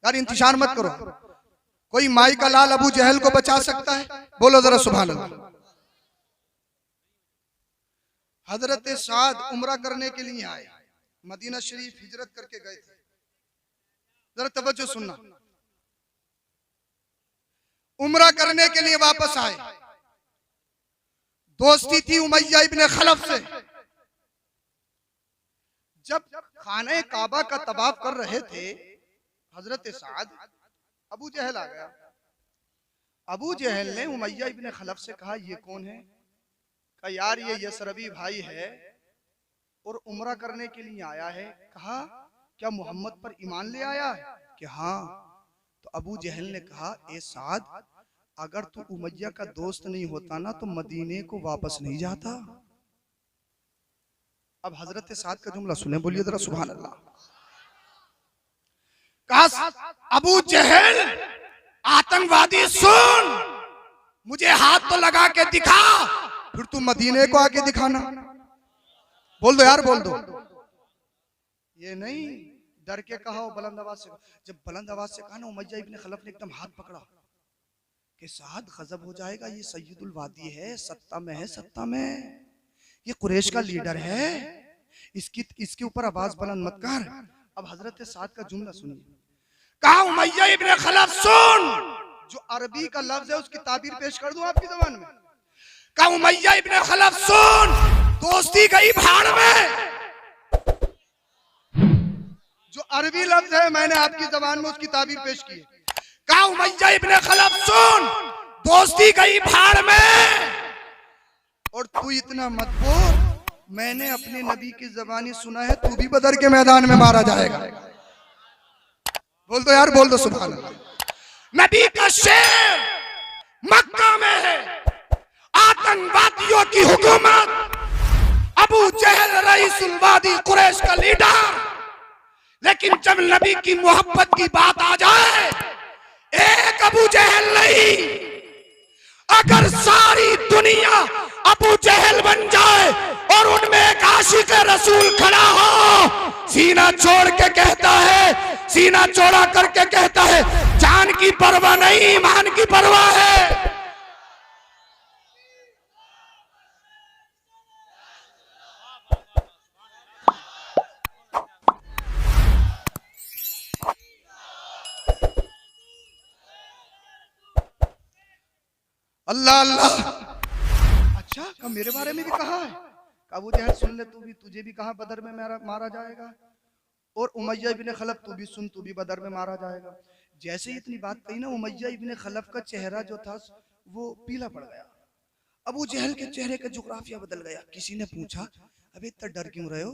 यार इंतजार मत करो, कोई माई का लाल अबू जहल को बचा सकता है? बोलो जरा सुभान अल्लाह। हजरत साद उम्रा करने के लिए आए, मदीना शरीफ हिजरत करके गए थे। जरा तवज्जो सुनना, उम्रा करने के लिए वापस आए, दोस्ती थी उमैया इब्ने खलफ से। जब खाने काबा का तवाफ कर रहे थे हजरत साद, अबू जहल आ गया। अबू जहल ने उमैया इब्ने खलफ से कहा, ये कौन है? कहा यार ये यसरबी भाई है और उम्रा करने के लिए आया है। कहा क्या मोहम्मद पर ईमान ले आया है? कि हाँ। तो अबू जहल ने कहा, ए साद, अगर तू उमैया का दोस्त नहीं होता ना तो मदीने को वापस नहीं जाता। अब हजरत साद का जुमला सुने, बोलिए जरा सुभान अल्लाह। कहा अबू जहल आतंकवादी सुन, मुझे हाथ तो लगा के दिखा, फिर तू मदीने को आके दिखाना। बोल दो यार, बोल दो। ये नहीं डर के कहा, बुलंद आवाज से। जब बुलंद आवाज से कहा ना, उमैया इब्ने खलफ ने एकदम हाथ पकड़ा कि साद गजब हो जाएगा, ये सैयदुल वादी है, सत्ता में है, सत्ता में, ये कुरैश का लीडर है, इसके ऊपर आवाज बुलंद मत कर। अब हजरत साद का जुमला सुनिए। कहा उमैया इब्ने खलफ सुन, जो अरबी का लफ्ज है उसकी ताबीर पेश कर दूं आपकी जबान में। कहा उमैया इब्ने खलफ सुन, दोस्ती गई भाड़ में। जो अरबी लफ्ज है मैंने आपकी जबान में उसकी ताबीर पेश की है। कहा उमैया इब्ने खलफ सुन, दोस्ती गई भाड़ में। और तू इतना मत बोल, मैंने अपने नबी की जबानी सुना है, तू भी बदर के मैदान में मारा जाएगा। बोल दो यार, बोल दो सुभान अल्लाह। नबी का शेर मक्का में है, आतंकवादियों की हुकूमत, अबू जहल रईसुल वादी कुरैश का लीडर। लेकिन जब नबी की मोहब्बत की बात आ जाए, एक अबू जहल नहीं। अगर सारी दुनिया अबू जहल बन जाए और उनमें एक आशिक रसूल खड़ा हो, सीना छोड़ के कहता है, सीना चौड़ा करके कहता है, जान की परवाह नहीं, ईमान की परवाह है। अल्लाह अल्लाह। अच्छा, कब मेरे बारे में भी कहा है? अबू जहल सुन ले, तू भी, तुझे भी कहा बदर में मारा जाएगा, और उमय्या इब्ने खलफ तू भी सुन, तू भी बदर में मारा जाएगा। जैसे ही इतनी बात कही ना, उमय्या इब्ने खलफ का चेहरा जो था वो पीला पड़ गया। अबू जहल के चेहरे का जुग्राफिया बदल गया। किसी ने पूछा, अबे इतना डर क्यों रहे हो?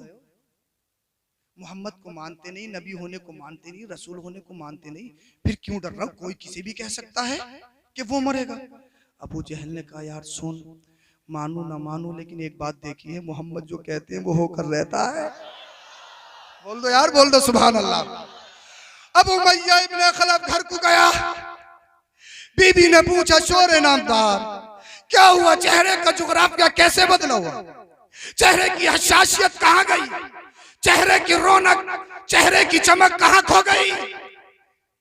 मोहम्मद को मानते नहीं, नबी होने को मानते नहीं, रसूल होने को मानते नहीं, फिर क्यों डर रहा हो? कोई किसी भी कह सकता है कि वो मरेगा। अबू जहल ने कहा, यार सुन, मानू ना मानू, लेकिन एक बात देखिए, मोहम्मद जो कहते हैं वो होकर रहता है। बोल दो यार, बोल दो सुभान अल्लाह। अब उमय्या इब्ने खलफ घर को गया, बीबी ने पूछा, शोरे नामदार क्या हुआ? चेहरे का जुग्राफिया कैसे बदला हुआ? चेहरे की हसासियत कहाँ गई? चेहरे की रौनक, चेहरे की चमक कहाँ खो गई?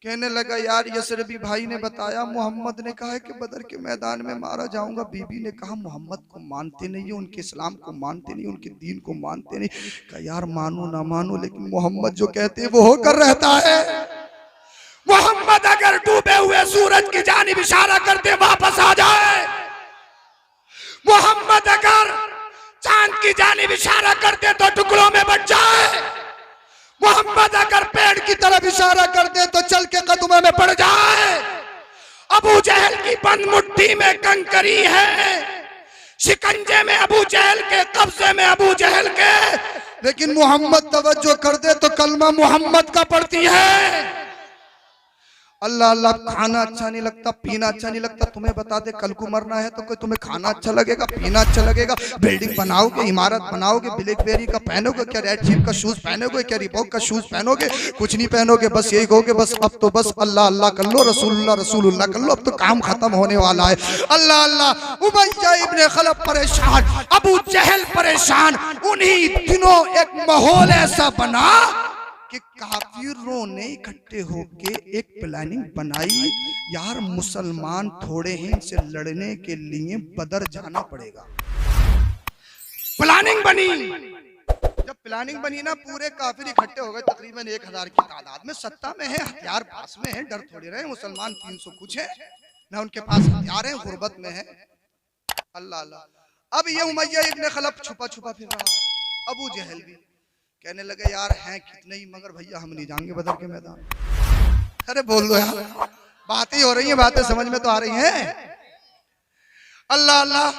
कहने लगा, यार यसरबी भाई ने बताया, मोहम्मद ने कहा है कि बदर के मैदान में मारा जाऊंगा। बीबी ने कहा, मोहम्मद को मानते नहीं, उनके इस्लाम को मानते नहीं, उनके दीन को मानते नहीं। कहा, यार मानो ना मानो, लेकिन मोहम्मद जो कहते हैं वो होकर रहता है। मोहम्मद अगर डूबे हुए सूरज की जानिब इशारा करते वापस आ जाए, मोहम्मद अगर चांद की जानिब इशारा करते तो टुकड़ों में बट जाए, मोहम्मद अगर पेड़ की तरफ इशारा कर दे तो चल के कदमों में पड़ जाए। अबू जहल की बंद मुट्ठी में कंकरी है, शिकंजे में अबू जहल के, कब्जे में अबू जहल के, लेकिन मोहम्मद तवज्जो कर दे तो कलमा मोहम्मद का पड़ती है। अल्लाह अल्लाह। खाना अच्छा नहीं लगता, पीना अच्छा नहीं लगता, तुम्हें बता दे, कल को मरना है तो कोई तुम्हें खाना अच्छा लगेगा, पीना अच्छा लगेगा, बिल्डिंग बनाओगे, इमारत बनाओगे, ब्लैकबेरी का पहनोगे क्या, रेड चीफ का शूज पहनोगे क्या, रिबॉक का शूज पहनोगे? कुछ नहीं पहनोगे, बस यही कहोगे, बस अब तो बस अल्लाह अल्लाह कर लो, रसूलुल्लाह रसूलुल्लाह कर लो, अब तो काम खत्म होने वाला है। अल्लाह अल्लाह। उमय्या इब्ने खलफ परेशान, अबू जहल परेशान। उन्हीं दिनों एक माहौल ऐसा बना कि काफिरों ने इकट्ठे होके एक प्लानिंग बनाई, यार मुसलमान थोड़े हैं, इनसे लड़ने के लिए बदर जाना पड़ेगा। प्लानिंग बनी। जब प्लानिंग बनी ना, पूरे काफिर इकट्ठे हो गए, तकरीबन 1000 की तादाद में, सत्ता में है, हथियार पास में है, डर थोड़ी रहे, मुसलमान 300 कुछ है ना, उनके पास हथियार है, गुर्बत में है। अल्लाह अल्लाह। अब ये उमय्या इब्ने खलफ छुपा छुपा फिर रहा। अबू जहल भी कहने लगे, यार हैं कितने ही, मगर भैया हम नहीं जाएंगे बदर के मैदान। अरे बोल दो यार, बातें हो रही हैं, बातें समझ में तो आ रही हैं। अल्लाह अल्लाह।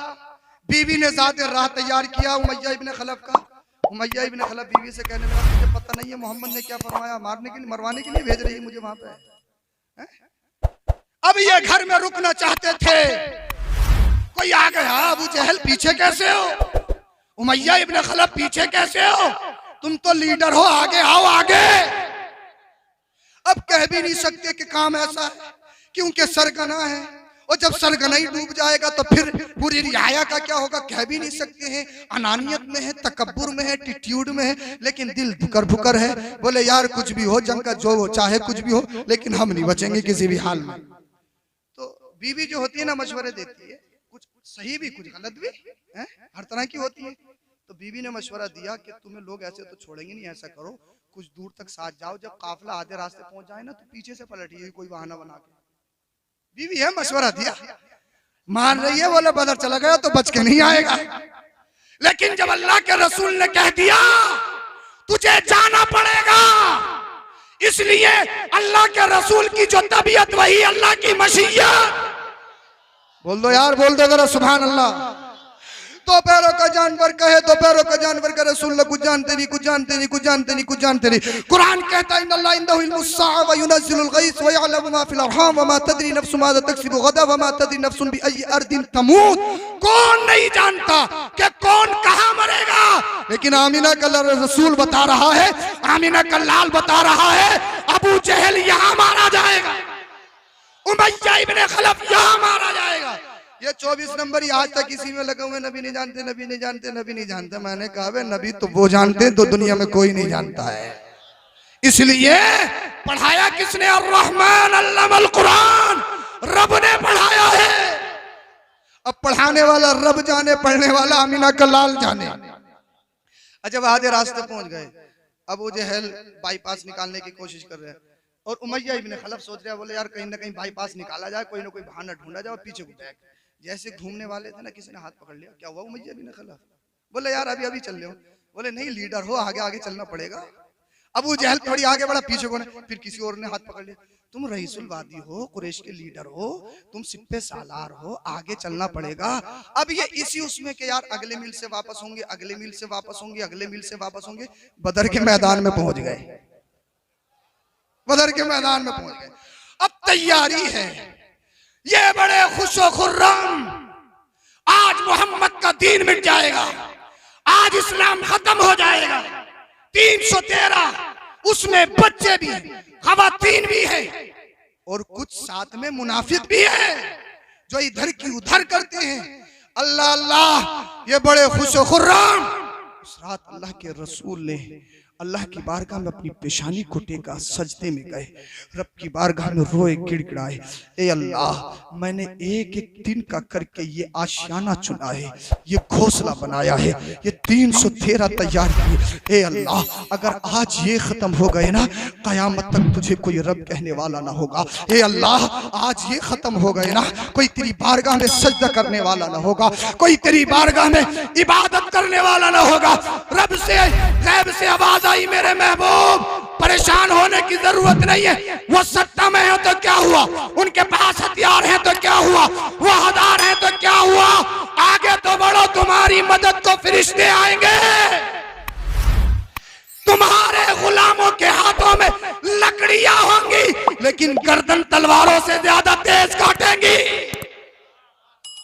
बीवी ने ज़ात राह तैयार किया उमय्या इब्ने खलफ का। उमय्या इब्ने खलफ बीवी से कहने लगा, मुझे पता नहीं है मोहम्मद ने क्या फरमाया, मारने के लिए, मरवाने के लिए भेज रही है मुझे वहां पे। अब ये घर में रुकना चाहते थे, कोई आ गया, अबू जहल पीछे कैसे हो? उमय्या इब्ने खलफ पीछे कैसे हो? तुम तो लीडर हो, आगे आओ आगे। अब कह भी नहीं सकते कि काम ऐसा है, क्योंकि सरगना है, और जब सरगना ही डूब जाएगा तो फिर पूरी रियाया का क्या होगा, कह भी नहीं सकते हैं। अनानियत में है, तकब्बुर में है, एटीट्यूड में है, लेकिन दिल भुकर भुकर है। बोले, यार कुछ भी हो, जंग का जो हो, चाहे कुछ भी हो, लेकिन हम नहीं बचेंगे किसी भी हाल में। तो बीवी जो होती है ना, मशवरे देती है, कुछ सही भी कुछ गलत भी है, हर तरह की होती है। तो बीवी ने मशवरा दिया कि तुम्हें लोग ऐसे तो छोड़ेंगे नहीं, ऐसा करो, कुछ दूर तक साथ जाओ, जब काफिला आधे रास्ते पहुंच जाए ना तो पीछे से पलटिए, कोई बहाना बना के। बीवी है, मशवरा दिया, मान रही है। बोले, बदर चला गया तो बच के नहीं आएगा। लेकिन जब अल्लाह के रसूल ने कह दिया तुझे जाना पड़ेगा, इसलिए अल्लाह के रसूल की जो तबीयत वही अल्लाह की मशीयत। बोल दो यार, बोल दो जरा सुभान अल्लाह। दो पैरों का जानवर कहे, दो पैरों का जानवर का रसूल कुछ जानते नहीं, कुछ जानते नहीं, कुछ जानते नहीं, कुछ जानते नहीं। कुरान कहता है, इन्नल्लाह इंदहु इल्मुस साअ व युनज़्ज़िलुल गैस व यअलमु मा फिल अरहाम व मा तदरी नफ्सुन माज़ा तक्सिबु गदा व मा तदरी नफ्सुन बिअय्यि अर्दिन तमूत। कौन नहीं जानता कि कौन कहां मरेगा, लेकिन आमिना का रसूल बता रहा है, आमिना का लाल बता रहा है, अबू जहल यहां मारा जाएगा। उमय्या इब्न खलफ यहाँ मारा जाएगा। ये 24 नंबर ही आज तक इसी में लगे हुए, नबी नहीं जानते, नबी नहीं जानते, नबी नहीं जानते। मैंने कहा वे नबी तो वो जानते हैं तो दुनिया में कोई नहीं जानता है। इसलिए पढ़ाया किसने? अर्रहमान अल्लमल कुरान, रब ने पढ़ाया है। अब पढ़ाने वाला रब जाने, पढ़ने वाला अमीना का लाल जाने। जब आधे रास्ते पहुंच गए, अबू जहल बाईपास निकालने की कोशिश कर रहे हैं और उमय्या इब्न खलफ सोच रहे हैं, बोले यार कहीं ना कहीं बाईपास निकाला जाए, कोई ना कोई बहाना ढूंढा जाए। पीछे को बैठ, जैसे घूमने वाले थे ना, किसी ने हाथ पकड़ लिया। क्या हुआ उमय्या इब्न खलफ? बोले यार अभी अभी चल रहे हो। बोले नहीं, लीडर हो, आगे आगे चलना पड़ेगा। अबू जहल थोड़ी आगे बढ़ा, पीछे को नहीं, फिर किसी और ने हाथ पकड़ लिया। तुम रईसुल वादी हो, कुरैश के लीडर हो, तुम सिप्पे सालार हो, आगे चलना पड़ेगा। अब ये इसी उसमें के यार अगले मील से वापस होंगे, अगले मील से वापस होंगे, अगले मील से वापस होंगे। बदर के मैदान में पहुंच गए, बदर के मैदान में पहुंच गए। अब तैयारी है, ये बड़े खुशो खुर्रम, आज मोहम्मद का दीन मिट जाएगा, आज इस्लाम खत्म हो जाएगा। 313, उसमें बच्चे भी, खवातीन भी है और कुछ साथ में मुनाफिक भी है जो इधर की उधर करते हैं। अल्लाह अल्लाह, ये बड़े खुशो खुर्रम। उस रात अल्लाह के रसूल ने अल्लाह की बारगाह में अपनी पेशानी को टेका, सजदे में गए, रब की बारगाह में रोए, गिड़गिड़ाए, ए अल्लाह मैंने एक एक दिन का करके ये आशियाना चुना है, ये घोंसला बनाया है, ये 313 तैयार किए। ए अल्लाह अगर आज ये खत्म हो गए ना, कयामत तक तुझे कोई रब कहने वाला ना होगा। ए अल्लाह आज ये खत्म हो गए ना, कोई तेरी बारगाह में सजदा करने वाला ना होगा, कोई तेरी बारगाह में इबादत करने वाला ना होगा। रब से गैब से आवाज आई, मेरे महबूब परेशान होने की जरूरत नहीं है। वो सत्ता में है तो क्या हुआ, उनके पास हथियार है तो क्या हुआ, वो हदार है तो क्या हुआ, आगे तो बढ़ो, तुम्हारी मदद को फरिश्ते आएंगे, तुम्हारे गुलामों के हाथों में लकड़ियां होंगी लेकिन गर्दन तलवारों से ज्यादा तेज काटेंगी।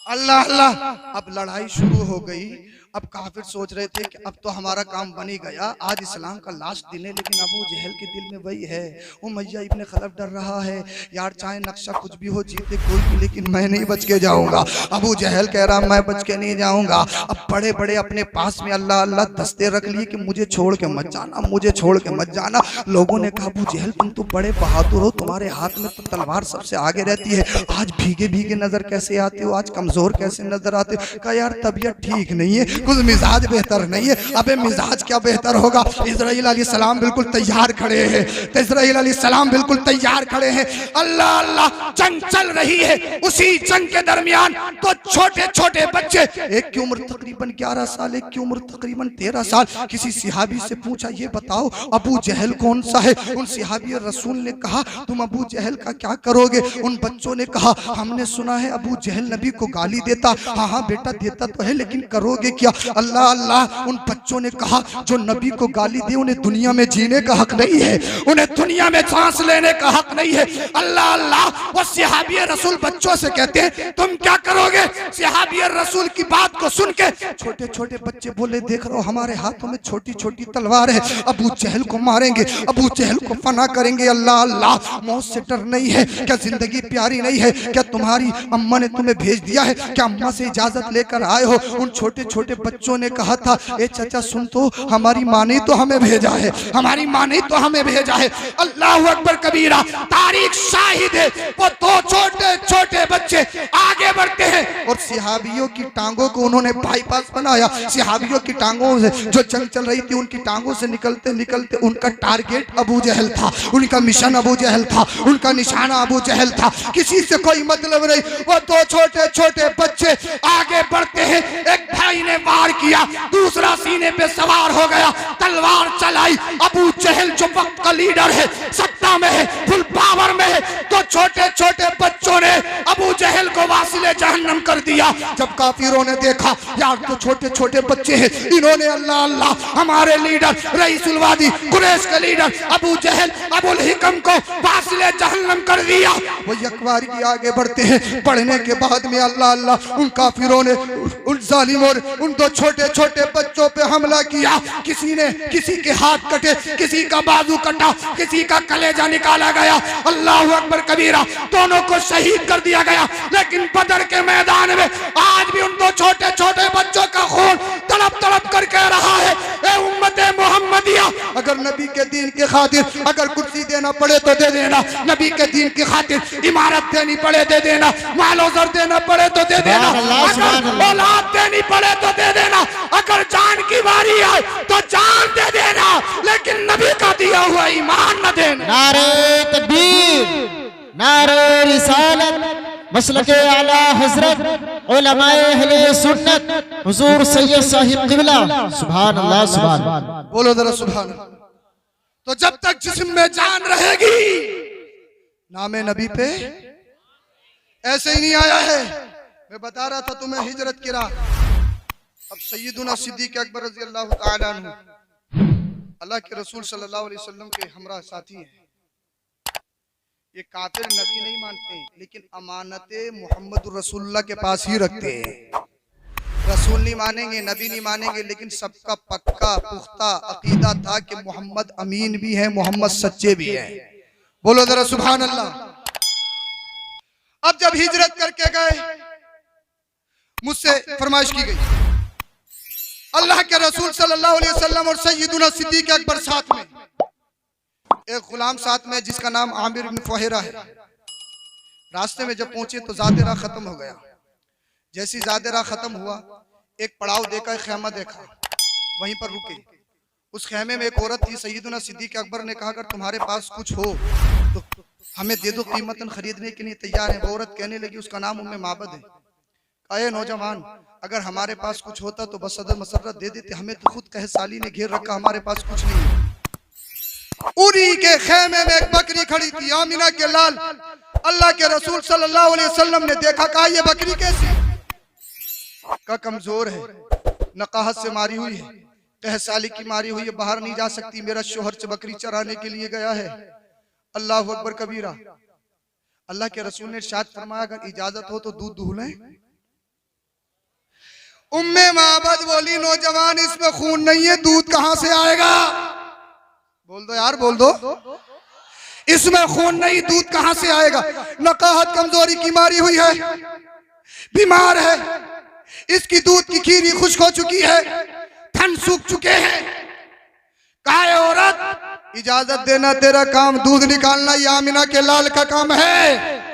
अल्लाह अल्लाह, अब लड़ाई शुरू हो गई। अब काफिर सोच रहे थे कि अब तो हमारा काम बन ही गया, आज इस्लाम का लास्ट दिन है, लेकिन अबू जहल के दिल में वही है, उमय्या इब्न खलफ डर रहा है, यार चाहे नक्शा कुछ भी हो, जीते कोई भी, लेकिन मैं नहीं बच के जाऊंगा। अबू जहल कह रहा मैं बच के नहीं जाऊंगा। अब बड़े बड़े अपने पास में अल्लाह अल्लाह दस्ते रख लिए कि मुझे छोड़ के मत जाना, मुझे छोड़ के मत जाना। लोगों ने कहा अबू जहल तुम तो बड़े बहादुर हो, तुम्हारे हाथ में तो तलवार सबसे आगे रहती है, आज भीगे भीगे नजर कैसे आते हो, आज कमजोर कैसे नजर आते हो। कहा यार तबीयत ठीक नहीं है, कुछ मिजाज बेहतर नहीं है। अबे मिजाज क्या बेहतर होगा, इस्राइल अलैहिस्सलाम बिल्कुल तैयार खड़े हैं, इस्राइल अलैहिस्सलाम बिल्कुल तैयार खड़े हैं। अल्लाह अल्लाह, जंग चल रही है। उसी जंग के दरमियान तो छोटे छोटे बच्चे, एक की उम्र तकरीबन 11 साल, एक की उम्र तकरीबन 13 साल, किसी सिहाबी से पूछा ये बताओ अबू जहल कौन सा है। उन सिहाबी रसूल ने कहा तुम अबू जहल का क्या करोगे। उन बच्चों ने कहा हमने सुना है अबू जहल नबी को गाली देता। हाँ हाँ बेटा देता तो है, लेकिन करोगे क्या। अल्लाह अल्लाह, उन बच्चों ने कहा जो नबी को गाली दे उन्हें दुनिया में जीने का हक नहीं है, उन्हें दुनिया में सांस लेने का हक नहीं है। अल्लाह अल्लाह, वो सिहाबी रसूल बच्चों से कहते हैं तुम क्या करोगे। सिहाबी रसूल की बात को सुन के छोटे छोटे बच्चे बोले देख रहे हो हमारे हाथों में छोटी छोटी तलवार है, अबू जहल को मारेंगे, अबू जहल को फना करेंगे। अल्लाह अल्लाह, मौत से डर नहीं है क्या, जिंदगी प्यारी नहीं है क्या, तुम्हारी अम्मा ने तुम्हें भेज दिया है क्या, अम्मा से इजाजत लेकर आए हो। उन छोटे छोटे बच्चों ने कहा था ए चाचा सुन तो, हमारी माँ ने तो हमें भेजा है, हमारी माँ ने तो हमें भेजा है। अल्लाह अकबर कबीरा, तारीख शाहिद है। वो दो छोटे छोटे बच्चे आगे बढ़ते हैं और सिहाबियों की टांगों को उन्होंने बाईपास बनाया। सिहाबियों की टांगों से जो जंग चल रही थी, उनकी टांगों से निकलते निकलते उनका टारगेट अबू जहल था, उनका मिशन अबू जहल था, उनका निशाना अबू जहल था। किसी से कोई मतलब नहीं। वो दो छोटे छोटे बच्चे आगे बढ़ते हैं। एक भाई ने वार किया, दूसरा सीने पे सवार हो गया, तलवार चलाई। अबू जहल जो वक्त का लीडर है, सत्ता में है, फुल पावर में है, तो छोटे छोटे बच्चों ने अबू जहल को वासी फासिले जहन्नम कर दिया। जब काफिरों ने देखा यार तो छोटे छोटे बच्चे हैं, इन्होंने अल्लाह अल्लाह हमारे लीडर रईसुल वादी कुरैश के लीडर अबू जहल अबुल हिकम को फासिले जहन्नम कर दिया। वो यकबारी की आगे बढ़ते हैं, बढ़ने के बाद में अल्लाह अल्लाह उन काफिरों ने उन जालिमों ने उन दो छोटे छोटे बच्चों पे हमला किया। किसी ने किसी के हाथ कटे, किसी का बाजू कटा, किसी का कलेजा निकाला गया। अल्लाह अकबर कबीरा, दोनों को शहीद कर दिया गया। लेकिन बदर के मैदान में आज भी उन दो छोटे छोटे बच्चों का खून तड़प तड़प कर कह रहा है, ए उम्मते मोहम्मदिया, अगर नबी के दीन के खातिर अगर कुर्सी देना पड़े तो दे देना, नबी के दीन की खातिर इमारत देनी पड़े दे देना, मालो ज़र देना पड़े तो दे देना, अगर औलाद देनी पड़े तो दे देना, अगर जान की बारी आए तो जान दे देना, लेकिन नबी का दिया हुआ ईमान न देना। नारे तकबीर, नारे रिसालत, मसलके आला हजरत उलमाए अहले सुन्नत हुजूर सैयद साहिब क़िबला। सुभान अल्लाह, सुभान अल्लाह, बोलो जरा सुभान अल्लाह। तो जब तक जिस्म में जान रहेगी नामे नबी पे ऐसे ही नहीं आया है। मैं बता रहा था तुम्हें हिजरत की राह। अब सैयदुना सिद्दीक़ अकबर रज़ी अल्लाह तआला अन्हु अल्लाह के रसूल सल्लल्लाहु अलैहि वसल्लम के हमरा साथी हैं। ये काफिर नबी नहीं मानते, लेकिन अमानते मोहम्मद रसूलुल्लाह के पास ही रखते हैं। रसूल नहीं मानेंगे, नबी नहीं मानेंगे, लेकिन सबका पक्का पुख्ता अकीदा था कि मोहम्मद अमीन भी है, मोहम्मद सच्चे भी है। बोलो जरा सुभान अल्लाह। अब जब हिजरत करके गए, मुझसे फरमाइश की गई, अल्लाह के रसूल सल्लल्लाहु अलैहि वसल्लम और सैयदुना सिद्दीक़ अकबर साथ में, एक गुलाम साथ में जिसका नाम आमिर इब्न फुहैरा है। रास्ते में जब पहुंचे तो ज़ादिरा खत्म हो गया। जैसी ज़ादिरा खत्म हुआ, एक पड़ाव देखा, एक खेमा देखा, वहीं पर रुके। उस खेमे में एक औरत थी। सैयदुना सिद्दीक़ अकबर ने कहा, अगर तुम्हारे पास कुछ हो तो हमें दे दो, कीमतन खरीदने के लिए तैयार है। वो औरत कहने लगी, उसका नाम उम्मे माबद है। अये नौजवान, अगर हमारे पास कुछ होता तो बस सदर मसर्रत दे देते, हमें तो खुद कहे साली ने घेर रखा, हमारे पास कुछ नहीं। उरी के खेमे में एक बकरी खड़ी थी, आमिना के लाल। अल्लाह के रसूल सल्लल्लाहु अलैहि वसल्लम ने देखा, कहा ये बकरी कैसी? का कमजोर है, नकाहत से मारी हुई है, कह साली की मारी हुई है, बाहर नहीं जा सकती, मेरा शोहर बकरी चराने के लिए गया है। अल्लाह अकबर कबीरा। अल्लाह के रसूल ने इरशाद फरमाया, अगर इजाजत हो तो दूध दूल्हे। उम्मे माबद बोली, नौजवान इसमें खून नहीं है, दूध कहां से आएगा? बोल दो यार, बोल दो, इसमें खून नहीं, दूध कहां से आएगा? नकाहत कमजोरी की मारी हुई है, बीमार है, इसकी दूध की खीरी खुश्क हो चुकी है, थन सूख चुके हैं। कहा औरत, इजाजत देना तेरा काम, दूध निकालना ये आमिना के लाल का काम है।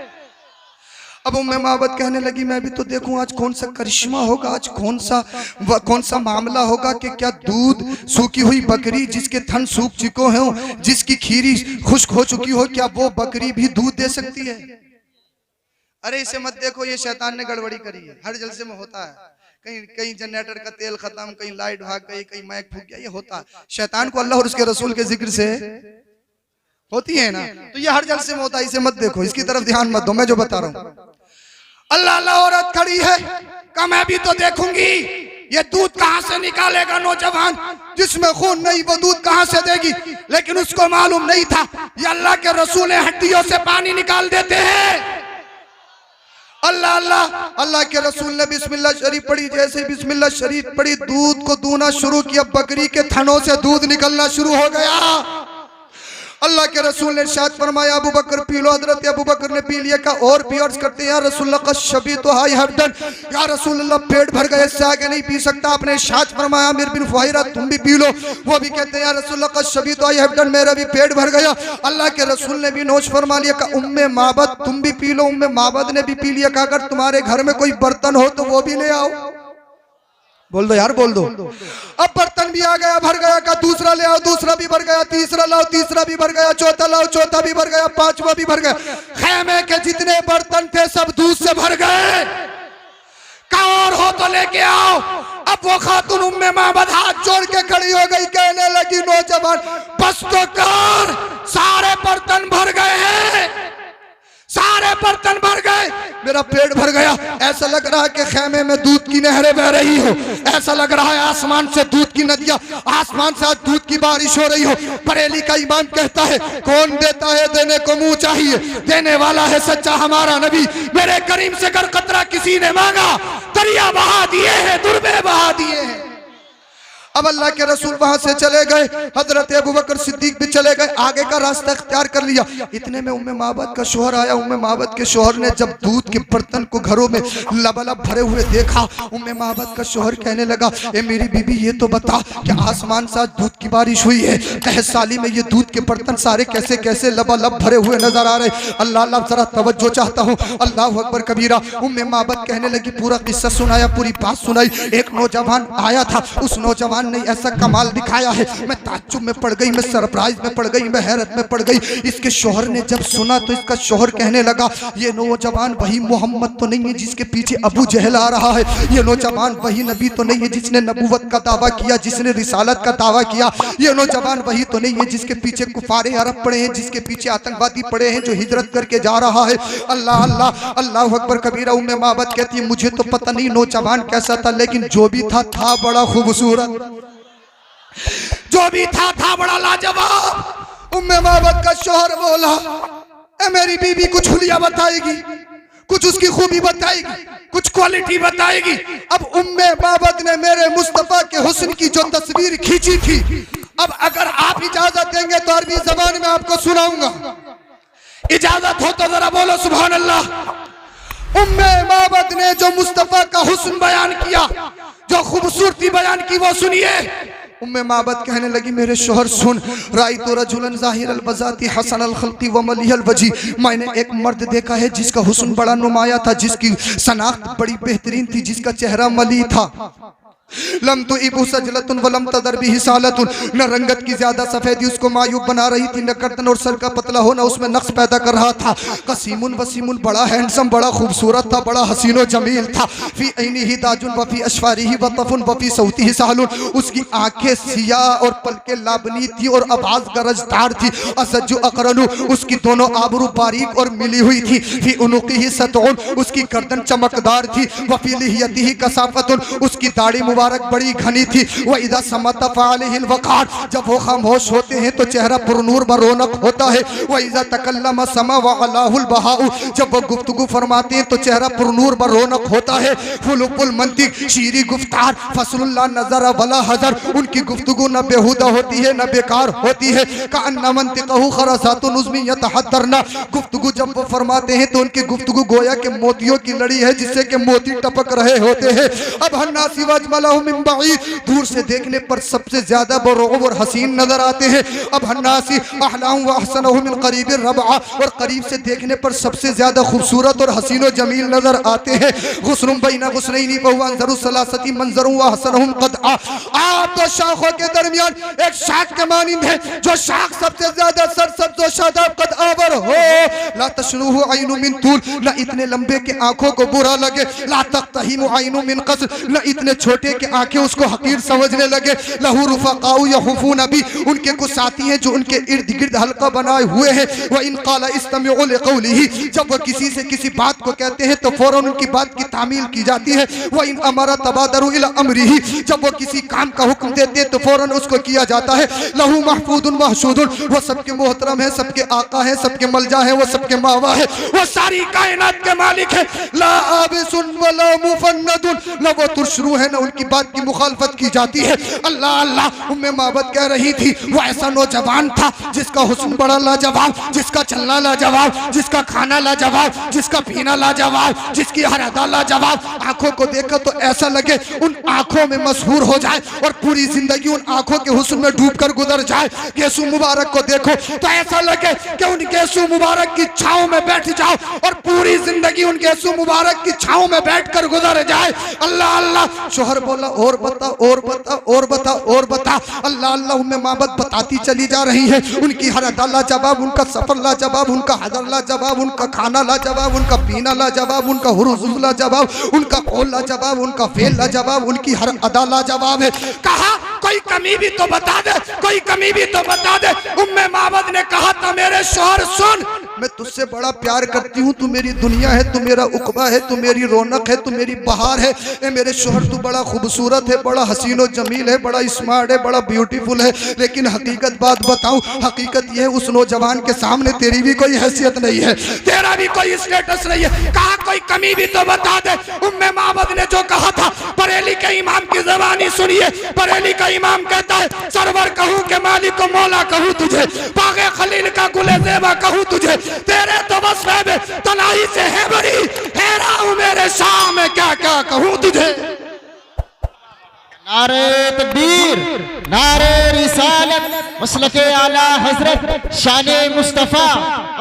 अब उम्मे माबद कहने लगी, मैं भी तो देखूं आज कौन सा करिश्मा होगा, आज कौन सा मामला होगा कि क्या दूध, सूखी हुई बकरी जिसके थन सूख चुके हों, जिसकी खीरी खुश्क हो चुकी हो, क्या वो बकरी भी दूध दे सकती है? अरे इसे मत देखो, ये शैतान ने गड़बड़ी करी है, हर जलसे में होता है। कहीं कहीं जनरेटर का तेल खत्म, कहीं लाइट भाग गई, कहीं माइक फूक गया, ये होता है। शैतान को अल्लाह और उसके रसूल के जिक्र से होती है ना, तो ये हर जलसे में होता है, इसे मत देखो, इसकी तरफ ध्यान मत दो, मैं जो बता रहा हूँ। अल्लाह अल्लाह औरत खड़ी है, का मैं भी तो देखूंगी ये दूध कहां से निकालेगा नौजवान, जिसमें खून नहीं वो दूध कहां से देगी? लेकिन उसको मालूम नहीं था ये अल्लाह के रसूल हड्डियों से पानी निकाल देते हैं। अल्लाह अल्लाह, अल्लाह के रसूल ने बिस्मिल्लाह शरीफ पढ़ी, जैसे बिस्मिल्लाह शरीफ पढ़ी, दूध को दूना शुरू किया, बकरी के थनों से दूध निकलना शुरू हो गया। अल्लाह के रसूल ने इरशाद फरमाया, अबू बकर पी लो। हजरत अबू बकर ने पी लिया। का और भी अर्ज करते हैं, या रसूलुल्लाह का शबी तो हाई हरदन, या रसूलुल्लाह पेट भर गए, इससे आगे नहीं पी सकता। आपने इरशाद फरमाया, आमिर बिन फुहैरा तुम भी पी लो। वो भी कहते हैं, या रसूलुल्लाह का शबी तो हाई हरदन, मेरा भी पेट भर गया। अल्लाह के रसूल ने भी नोश फरमा लिया। का उम्मे माबद तुम भी पी लो। उम्मे माबद ने भी पी लिया। कहा अगर तुम्हारे घर में कोई बर्तन हो तो वो भी ले आओ। बोल दो यार, बोल दो। अब बर्तन भी आ गया, भर गया। का दूसरा ले आओ, दूसरा भी भर गया। तीसरा लाओ, तीसरा भी भर गया। चौथा लाओ, चौथा भी भर गया। पांचवा भी भर गया। खेमे के जितने बर्तन थे सब दूध से भर गए। का और हो तो लेके आओ। अब वो खातून उम्मे माबद हाथ जोड़ के खड़ी हो गई, कहने लगी, नौजवान बस तो कर, सारे बर्तन भर गए हैं, सारे बर्तन भर गए, मेरा पेट भर गया। ऐसा लग रहा है कि खेमे में दूध की नहरें बह रही हो, ऐसा लग रहा है आसमान से दूध की नदियां, आसमान से आज दूध की बारिश हो रही हो। बरेली का इमाम कहता है कौन देता है देने को मुंह चाहिए, देने वाला है सच्चा हमारा नबी। मेरे करीम से अगर कतरा किसी ने मांगा, दरिया बहा दिए हैं, दुर्बे बहा दिए हैं। अब अल्लाह के रसूल वहां से चले गए, हजरत अबू बकर सिद्दीक भी चले गए, आगे का रास्ता इख्तियार कर लिया। इतने में उम्मे माबद का शोहर आया। उम्मे माबद के शोहर ने जब दूध के बर्तन को घरों में लबालब भरे हुए देखा, उम्मे माबद का शोहर कहने लगा, ए मेरी बीबी ये तो बता कि आसमान से दूध की बारिश हुई है, 10 साली में ये दूध के बर्तन सारे कैसे कैसे लबालब भरे हुए नजर आ रहे। अल्लाह अल्लाह जरा तवज्जो चाहता हूँ, अल्लाह अकबर कबीरा। उम्मे माबद कहने लगी, पूरा किस्सा सुनाया, पूरी बात सुनाई। एक नौजवान आया था, उस नौजवान ने ऐसा कमाल दिखाया है, मैं ताज्जुब में पड़ गई, मैं सरप्राइज में पड़ गई, मैं हैरत में पड़ गई। इसके शोहर ने जब सुना तो इसका शोहर कहने लगा, ये नौजवान वही मोहम्मद तो नहीं है जिसके पीछे अबू जहल आ रहा है, ये नौजवान वही नबी तो नहीं है जिसने नबूवत का दावा किया, जिसने रिसालत का दावा किया, ये नौजवान वही तो नहीं है जिसके पीछे कुफारे अरब पड़े हैं, जिसके पीछे आतंकवादी पड़े हैं, जो हिजरत करके जा रहा है। अल्लाह अल्लाह अल्लाह अकबर कबीरा। उम्मे माबद कहती है, मुझे तो पता नहीं नौजवान कैसा था, लेकिन जो भी था बड़ा खूबसूरत, जो भी था बड़ा लाजवाब। उम्मे माबद का शोहर बोला, ए मेरी बीबी कुछ हुलिया बताएगी, कुछ उसकी खूबी बताएगी, कुछ क्वालिटी बताएगी। अब उम्मे माबद ने मेरे मुस्तफा के हुस्न की जो तस्वीर खींची थी, अब अगर आप इजाजत देंगे तो अरबी जबान में आपको सुनाऊंगा। इजाजत हो तो जरा बोलो सुभान अल्लाह। उम्मे माबद ने जो मुस्तफा का हुस्न बयान किया, जो खूबसूरती बयान की, वो सुनिए। उम्मे माबद कहने लगी, मेरे शोहर सुन, राई तो रजुलन ज़ाहिर अल-बज़ाती हसन अल-खल्क़ी व मलिह अल-वजी, मैंने एक मर्द देखा है जिसका हुस्न बड़ा नुमाया था, जिसकी शनाख्त बड़ी बेहतरीन थी, जिसका चेहरा मली था। लम तो इबू सजलतुन वलम तदर भी हिसालतुन, न रंगत की ज्यादा सफेदी उसको मायूब बना रही थी, न गर्दन और सर का पतला होना उसमें नक्श पैदा कर रहा था। कसीमुन वसीमुन, बड़ा हैंडसम, बड़ा खूबसूरत था, बड़ा हसीनो जमील था। फी ऐनिही ताजुन वफी अशफारिही वतफुन वफी सौतिही सहलुन, उसकी आंखें सियाह और पलके लाबनी थी और आवाज गरजदार थी। असज्जु अकरनु, उसकी दोनों आबरू बारीक और मिली हुई थी। फी उनुक़िही सतउन, उसकी गर्दन चमकदार थी। वफी लिहियतिही कसाफतुन, उसकी दाढ़ी मुबारक बड़ी घनी थी। वह इदा समता फ़अलैहिल वक़ार, जब वो खामोश होते हैं तो चेहरा पुरनूर व रौनक होता है। वह इदा तकल्लम समा व अलाहुल बहाउ, जब वो गुफ्तगू फरमाते हैं तो चेहरा पुरनूर व रौनक होता है। फुलुकुल मंतिक, शीरी गुफ्तार, फसलुल्ला नज़र वला हज़र, उनकी गुफ्तगू न बेहुदा होती है न बेकार होती है। कअन्ना मंतिक़हु खरसातुन उज़मी यतहद्दरना, गुफ्तगू जब वो फरमाते हैं तो उनकी गुफ्तगू गोया के मोतियों की लड़ी है जिससे कि मोती टपक रहे होते हैं। अब हन्नासी वजमलहु मिन बईद, दूर से देखने पर सबसे ज्यादा बरूब और हसीन नजर आते हैं। अब हन्नासी अहलाहु व अहसनहु मिन करीबिर रबआ, और करीब से देखने पर सबसे ज्यादा खूबसूरत और हसीन व जमील नजर आते हैं। गुस्नुम बैना गुस्नैनी फहुवा अंज़रु सलासती मंज़रु व अहसनहुम क़दआ, आप दो शाखों के दरमियान एक शाख के मानिंद है, जो शाख सबसे ज्यादा सरसब्ज़ व शादाब कद आवर हो। ला तशनुहु ऐनु मिन तूल, न इतने लंबे के आंखों को बुरा लगे। ला तख्तहिमु ऐनु मिन क़स्र, न इतने छोटे के आंखें उसको हकीर समझने लगे। लहू रुफ़क़ाउ यहुफ़ून बी, उनके कुछ साथी हैं जो उनके इर्द गिर्द हल्का बनाए हुए हैं। व इन क़ाला इस्तमिउ लिक़ौलिही, जब वो किसी से किसी बात को कहते हैं तो फौरन उनकी बात की तामील की जाती है। व इन अमरा तबादरु इला अमरिही, जब वो किसी काम का हुक्म देते हैं तो फौरन उसको किया जाता है। लहू महफूदुन महशूदुन, वो सबके मोहतरम है, सबके आका है, सबके मलजा है, वो सबके मावा है, वो सारी कायनात के मालिक है। ला आबिसुन वला मुफन्नदुन, न वो तुरशरू है न उनकी बात की मुखालफत की जाती है। अल्लाह अल्लाह। उम्मे माबद कह रही थी, वो ऐसा नौजवान था जिसका हुस्न बड़ा लाजवाब, जिसका चलना लाजवाब, जिसका खाना लाजवाब, जिसका पीना लाजवाब, जिसकी हर अदा लाजवाब। आंखों को देखकर तो ऐसा लगे उन आंखों में मशहूर हो जाए और पूरी जिंदगी उन आंखों के हुस्न में डूबकर गुजर जाए। गेसू मुबारक को देखो तो ऐसा लगे कि उन गेसू मुबारक की छांव में बैठ जाओ और पूरी जिंदगी उन गेसू मुबारक की छांव में बैठकर गुजर जाए। अल्लाह अल्लाह। शोहर बोला, और बता और बता और बता और बता। अल्लाह अल्लाह। उम्मे माबद बताती चली जा रही है, उनकी हर अदा लाजवाब, उनका सफर लाजवाब, उनका हजर लाजवाब, उनका खाना लाजवाब, उनका पीना लाजवाब, उनका हुरूज़ लाजवाब, उनका कौल लाजवाब, उनका फेल लाजवाब, उनकी हर अदा लाजवाब है। कहा कोई कमी भी तो बता दे, कोई कमी भी तो बता दे। उम्मे माबद ने कहा था, मेरे शोहर सुन, मैं तुझसे बड़ा प्यार करती हूँ, तू मेरी दुनिया है, तू मेरा उकबा है, तू मेरी रौनक है, तू मेरी बहार है। ए मेरे शोहर तू बड़ा खूबसूरत है, बड़ा हसीन व जमील है, बड़ा स्मार्ट है, बड़ा ब्यूटीफुल है, लेकिन हकीकत बात बताऊं, हकीकत यह है उस नौजवान के सामने तेरी भी कोई हैसियत नहीं है, तेरा भी कोई स्टेटस नहीं है। कहा कोई कमी भी तो बता दे। उम्मे माबद ने जो कहा था, बरेली के इमाम की ज़बानी सुनिए। बरेली का इमाम कहता है, सरवर कहूँ के मालिक को मौला कहूँ तुझे, बागे खलील का गुले ज़ेबा कहूँ तुझे, तेरे तो बस में तनाई से है बड़ी, हैरा हूँ मेरे शाह में क्या क्या कहूँ तुझे। नारे तकबीर, नारे रिसालत, मसलके आला हजरत, शाने मुस्तफा,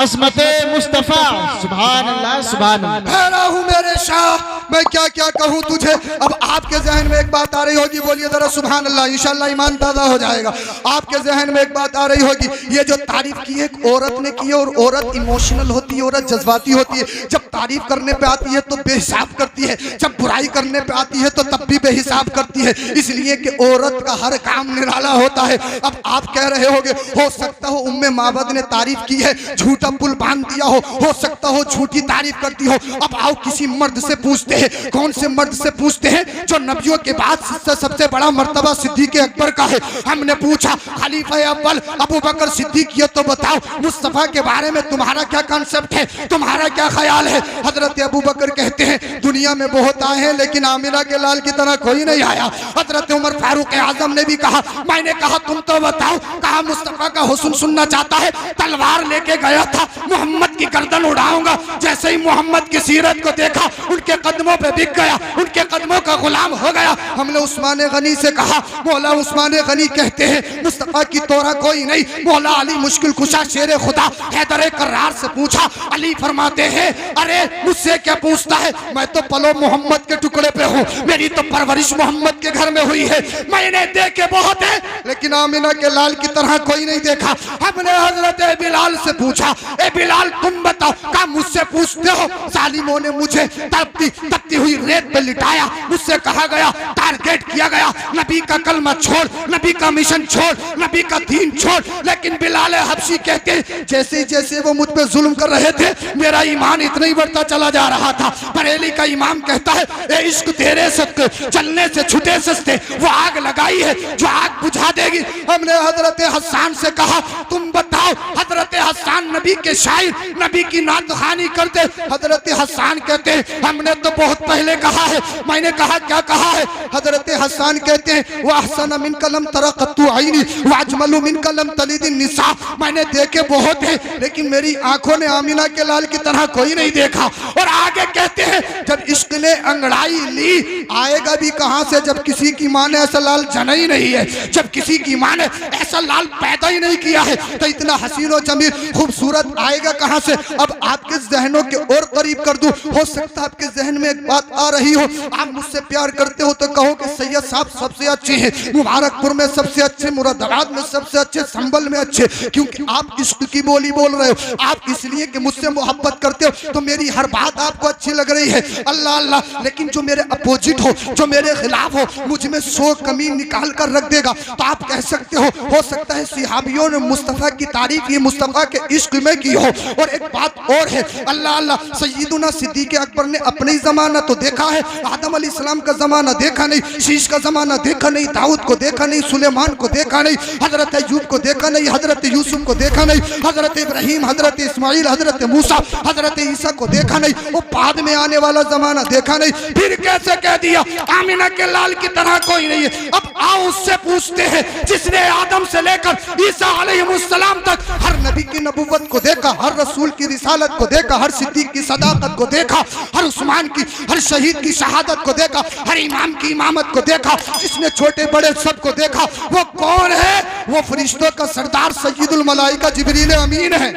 अज़मते मुस्तफा, सुभान अल्लाह सुभान अल्लाह। हैरा हूँ मेरे शाह, मैं क्या क्या कहूँ तुझे। अब आपके जहन में एक बात आ रही होगी, बोलिए जरा सुभान अल्लाह, इंशाअल्लाह ईमान ताज़ा हो जाएगा। आपके जहन में एक बात आ रही होगी, ये जो तारीफ की एक औरत ने की है, और औरत इमोशनल होती है, औरत जज्बाती होती है। जब तारीफ करने पे आती है तो बेहिसाब करती है, जब बुराई करने पे आती है तो तब भी बेहिसाब करती है, इसलिए कि औरत का हर काम निराला होता है। अब आप कह रहे होगे, हो सकता हो उम्मे माबद ने तारीफ की है, झूठा पुल बांध दिया हो सकता हो झूठी तारीफ करती हो। अब आओ किसी मर्द से पूछते हैं, कौन से मर्द से पूछते हैं जो नबियों के बाद सबसे बड़ा मर्तबा सिद्दीक़ अकबर का है। हमने पूछा खलीफा अव्वल अबू बकर सिद्दीक़, ये तो बताओ मुस्तफ़ा के बारे में तुम्हारा क्या कॉन्सेप्ट है, तुम्हारा क्या ख्याल है। हजरत अबू बकर कहते हैं, दुनिया में बहुत आए हैं लेकिन आमिना के लाल की तरह कोई नहीं आया। हजरत उमर फारूक आजम ने भी कहा, मैंने कहा तुम तो बताओ, कहा मुस्तफ़ा का हुस्न सुनना चाहता है, तलवार लेके गया था, मोहम्मद की गर्दन उड़ाऊंगा। जैसे ही मोहम्मद की सीरत को देखा, उनके कदमों पे बिक गया, उनके कदमों का गुलाम हो गया। हमने उस्मान गनी से कहा, मौला उस्मान गनी कहते हैं मुस्तफ़ा की तोरा कोई नहीं। मौला अली मुश्किल कुशा शेर खुदा हैदर करार से पूछा, अली फरमाते हैं, अरे मुझसे क्या पूछता है, मैं तो पलो मोहम्मद के टुकड़े पे हूँ, मेरी तो परवरिश मोहम्मद के घर में हुई है, मैंने देखे बहुत है लेकिन आमिना के लाल की तरह कोई नहीं देखा। हमने हजरत बिलाल से पूछा, ए बिलाल तुम बताओ, क्या मुझसे पूछते हो। जालिमों ने मुझे तपती हुई रेत पे लिटाया, मुझसे कहा गया, टारगेट किया गया, नबी का कलमा छोड़, नबी का मिशन छोड़, नबी का दीन छोड़। लेकिन बिलाल हबशी कहते, जैसे जैसे वो मुझ पे जुल्म कर रहे थे, मेरा ईमान इतना ही बढ़ता चला जा रहा था। बरेली का इमाम कहता है, ए इश्क तेरे सदके चलने से छुटे सस्ते, वो आग लगाई है जो आग बुझा देगी। हमने हजरत हसन से कहा, तुम बताओ, हजरत हसन नबी के शायर, नबी की नातखानी करते। हजरत हसन कहते हैं, हमने तो बहुत पहले कहा है। मैंने कहा, क्या कहा है। हजरत हसन कहते हैं, वह अहसन मिन कलम तरक़तु आईनी व अजमलु मिन कलम तलिदिन निसा, मैंने देखे बहुत है लेकिन मेरी आंखों ने आमिना के लाल की तरह कोई नहीं देखा। और आगे कहते हैं, जब इश्क ने अंगड़ाई ली, आएगा भी कहां से जब किसी की मां ने ऐसा लाल जना ही नहीं है, जब किसी की मां ने ऐसा लाल पैदा ही नहीं किया है, तो इतना हसीन और जमील खूबसूरत आएगा कहां से। अब आपके जहनों के और करीब कर दूं, हो सकता है आपके जहन में एक बात आ रही हो, आप मुझसे प्यार करते हो तो कहो कि सैयद साहब सबसे अच्छे हैं, मुबारकपुर में सबसे अच्छे, मुरादाबाद में सबसे अच्छे, संभल में अच्छे, क्योंकि आप इश्क की बोली बोल रहे हो। आप इसलिए कि मुझसे मोहब्बत करते हो तो मेरी हर बात आपको अच्छी लग रही है, अल्लाह अल्लाह। लेकिन जो मेरे अपोजिट हो, जो मेरे खिलाफ हो, मुझ में 100 कमी निकाल कर रख देगा तो आप कह सकते हो सकता है सिहाबियों ने मुस्तफ़ा की तारीफ ये मुस्तफ़ा के इश्क में की हो। और एक बात और है, अल्लाह अल्लाह, सय्यदुना सिद्दीक़ अकबर ने अपने ही ज़माना तो देखा है, आदम अलैहिस्सलाम का ज़माना देखा नहीं, शीश का ज़माना देखा नहीं, दाऊद को देखा नहीं, सुलेमान को देखा नहीं, हज़रत अय्यूब को देखा नहीं, हज़रत यूसुफ को देखा नहीं, हज़रत इब्राहीम, हज़रत इस्माइल, हज़रत मूसा, हज़रत ईसा को देखा नहीं, वो बाद में आने वाला ज़माना देखा नहीं। फिर कैसे कह दिया आमिना के लाल की तरह कोई नहीं है। अब आओ उससे पूछते हैं जिसने आदम से लेकर ईसा अलैहिस्सलाम तक हर नबी की नबुव्वत को देखा, हर रसूल की रिसालत को देखा, हर सिद्दीक की सदाकत को देखा, हर उस्मान की, हर शहीद की शहादत को देखा, हर इमाम की इमामत को देखा, जिसने छोटे बड़े सबको देखा, वो कौन है? वो फरिश्तों का सरदार सय्यदुल मलाइका जिब्रील अमीन है।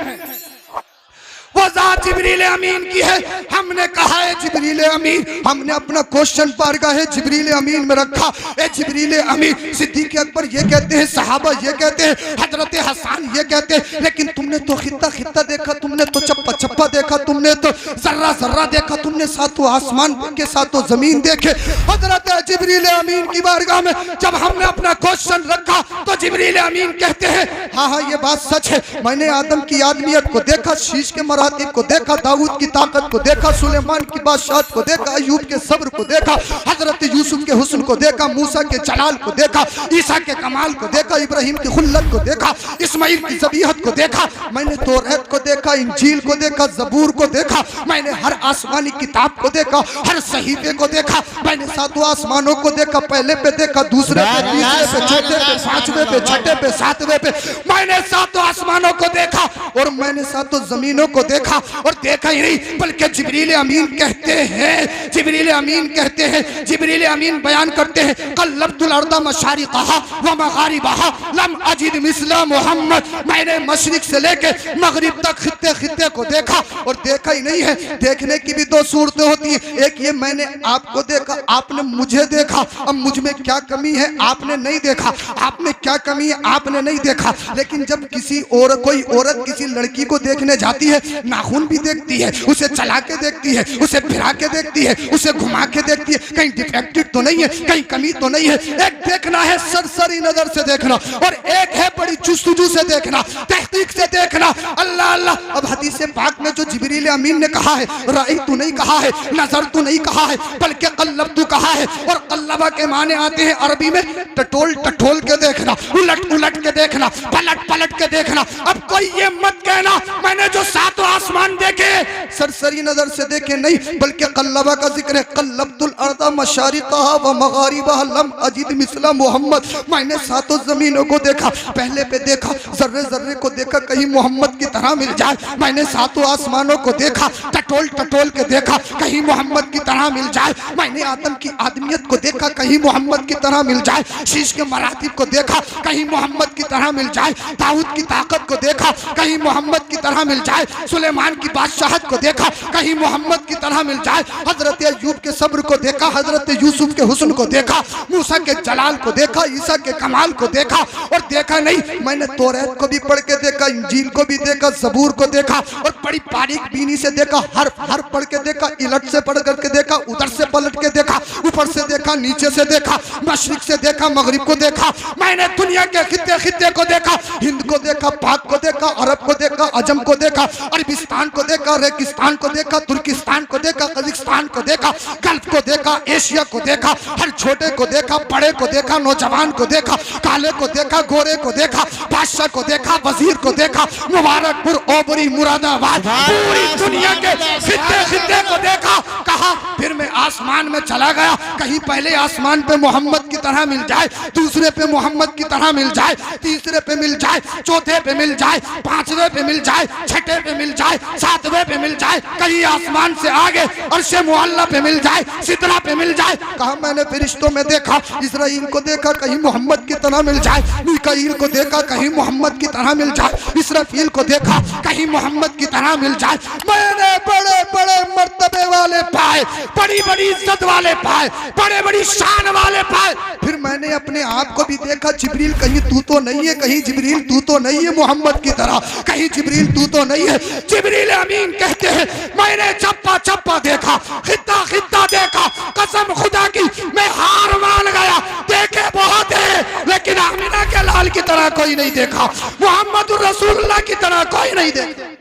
वो ज़ात जिब्रील अमीन की है। हमने कहा है जिब्रील अमीन, हमने अपना क्वेश्चन बारगाह है जिब्रील अमीन में रखा। ए जिब्रील अमीन, सिद्दीक अकबर ये कहते हैं, सहाबा ये कहते हैं, हजरत हसन ये कहते हैं, लेकिन तुमने तो खित्ता खित्ता देखा, तुमने तो चप्पा चप्पा देखा, तुमने तो जर्रा जर्रा देखा, तुमने सातों आसमान के सातों जमीन देखे। हजरत जिब्रील अमीन की बारगाह में जब हमने अपना क्वेश्चन रखा तो जिब्रील अमीन कहते हैं, हाँ हाँ ये बात सच है, मैंने आदम की आदमियत को देखा, शीश के मरातिब को देखा, दाऊद की ताकत को देखा, सुलेमान की बादशाहत को देखा, अयूब के सब्र को देखा, हजरत यूसुफ के हुस्न को देखा, मूसा के जलाल को देखा, ईसा के कमाल को देखा, इब्राहिम की खुल्लत को देखा, इस्माइल की ज़बीहत को देखा, मैंने तौरात को देखा, इंजील को देखा, ज़बूर को देखा, मैंने हर आसमानी किताब को देखा, हर सहीफे को देखा, मैंने सातों आसमानों को देखा, पहले पे देखा, दूसरे पे, तीसरे पे, चौथे पे, पांचवें पे, छठे पे, सातवें पे, मैंने सातों आसमानों को देखा और मैंने सातों जमीनों को देखा। और देखा ही नहीं बल्कि जिब्रील अमीन कहते हैं, जिब्रील अमीन कहते हैं, जिब्रील अमीन बयान करते हैं, कल्लबतुल अर्दा मशारिक़हा व मगारिबहा लम अजिद मिस्ला मोहम्मद, मैंने मशरिक से लेके मगरिब तक खित्ते खित्ते को देखा। और देखा ही नहीं है, देखने की भी दो सूरतें होती हैं, एक ये मैंने आपको देखा, आपने मुझे देखा, अब मुझ में क्या कमी है आपने नहीं देखा, आप में क्या कमी है आपने नहीं देखा। लेकिन जब किसी और कोई औरत किसी लड़की को देखने जाती है, नाखून भी देखती है, उसे चला के देखती है, उसे फिरा के देखती है, उसे घुमा के देखती है, कहीं डिफेक्टेड तो नहीं है, कहीं कमी तो नहीं है। एक देखना है सरसरी नजर से देखना और एक है बड़ी जुस्तजू से देखना, तहकीक से देखना। अल्लाह अल्लाह। अब हदीस पाक में जो जिब्रील अमीन ने कहा है, राई तू नहीं कहा है, नजर तू नहीं कहा है, बल्कि कल्लब तू कहा है। और कल्लबा के माने आते हैं अरबी में टटोल टटोल के देखना, उलट उलट के देखना, पलट पलट के देखना। अब कोई ये मत कहना मैंने जो सातों आसमान देखे सरसरी नजर से देखे नहीं, बल्कि कल्लबा का जिक्र है, कल्लबतुल अर्दा मशारिक़हा व मगारिबहा लम अजिद मिस्ला मोहम्मद, मैंने सातों जमीनों को देखा, पहले पे देखा, जर्रे जर्रे को देखा, कहीं मोहम्मद की तरह मिल जाए। मैंने सातों आसमानों को देखा, टटोल टटोल के देखा, कहीं मोहम्मद की तरह मिल जाए। मैंने आदम की आदमियत को देखा, कहीं मोहम्मद की तरह मिल जाए। शीश के मरातिब को देखा, कहीं मोहम्मद की तरह मिल जाए। दाऊद की ताकत को देखा, कहीं मोहम्मद की तरह मिल जाए। सुलेमान की बादशाहत को देखा, कहीं मोहम्मद की तरह मिल जाए। हजरत अयूब के सब्र को देखा, हजरत यूसुफ के हुस्न को देखा, मूसा के जलाल को देखा, ईसा के कमाल को देखा। और देखा नहीं मैंने तौरात को भी पढ़ के देखा, इंजील को भी देखा, ज़बूर को देखा और बड़ी बारीक बीनी से देखा, हर हर पढ़ के देखा, इलट से पढ़ करके देखा, उधर से पलट के देखा, ऊपर से देखा, नीचे से देखा, मशरिक से देखा, मगरिब को देखा। मैंने दुनिया के खित्ते खित्ते को देखा, हिंद को देखा, पाक को देखा, अरब को देखा, अजम को देखा, अरबिस्तान को देखा, रेगिस्तान को देखा, तुर्किस्तान को देखा, कजाकिस्तान को देखा, गल्फ को देखा, एशिया को देखा, हर छोटे को देखा, बड़े को देखा, नौजवान को देखा, काले को देखा, गोरे को देखा, बादशाह को देखा, वजीर को देखा, मुबारकपुर, ओबरी, मुरादाबाद, पूरी दुनिया के खित्ते खित्ते को देखा। कहा फिर मैं आसमान में चला गया, कहीं पहले आसमान पे मोहम्मद की तरह मिल जाए, दूसरे पे मोहम्मद की तरह मिल जाए, तीसरे पे मिल जाए, चौथे पे मिल जाए, पांचवे पे मिल जाए, छठे पे मिल जाए, सातवें पे मिल जाए, कहीं आसमान से आगे अर्शे मुअल्ला पे मिल जाए, सिदरा पे मिल जाए। कहा मैंने फरिश्तों में देखा, इस्राइल को देखा, कहीं मोहम्मद की तरह मिल जाए, मीकाईल को देखा, कहीं मोहम्मद की तरह मिल जाए, इसराफील को देखा, कहीं मोहम्मद की तरह मिल जाए। मैंने बड़े बड़े मर्तबे वाले पाए, बड़ी बड़ी इज्जत वाले पाए, बड़े बड़ी शान वाले पाए। फिर मैंने अपने आप को भी देखा, जिब्रील कहीं तू तो नहीं है, कहीं जिब्रील तू तो नहीं है मोहम्मद की तरह, कहीं जिब्रील तू तो नहीं है। जिब्रील अमीन कहते हैं मैंने चप्पा चप्पा देखा, खित्ता खित्ता देखा, कसम खुदा की मैं हार मान गया। देखे बहुत है लेकिन आमिना के लाल की तरह कोई नहीं देखा, मोहम्मद रसूलुल्लाह की तरह कोई नहीं देखा।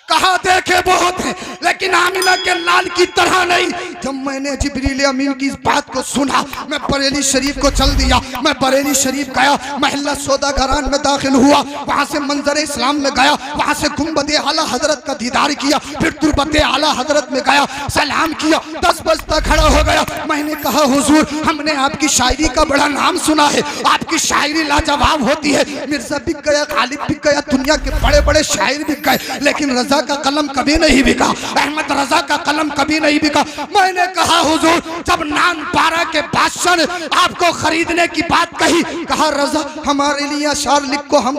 कहा देखे बहुत है लेकिन आमिना के लाल की तरह नहीं। जब मैंने जिब्रील अमीन की इस बात को सुना, मैं बरेली शरीफ को चल दिया, मैं बरेली शरीफ गया, महल्ला सौदा घरान में दाखिल हुआ, वहां से मंजर इस्लाम में गया, वहां से गुंबद आला हजरत का दीदार किया, फिर तुरबत आला हजरत में गया, सलाम किया, 10 बजता खड़ा हो गया। मैंने कहा हुजूर हमने आपकी शायरी का बड़ा नाम सुना है, आपकी शायरी लाजवाब होती है। मिर्जा बिक गया, खालिद बिक गया, दुनिया के बड़े बड़े शायर बिक गए, लेकिन रजा का कलम कभी नहीं बिका, मोहम्मद रजा का कलम कभी नहीं बिका। मैंने कहा हुजूर, जब नानपारा के बादशाह ने आपको खरीदने की बात कही, कहा रजा हमारे लिए अशार लिखो, हम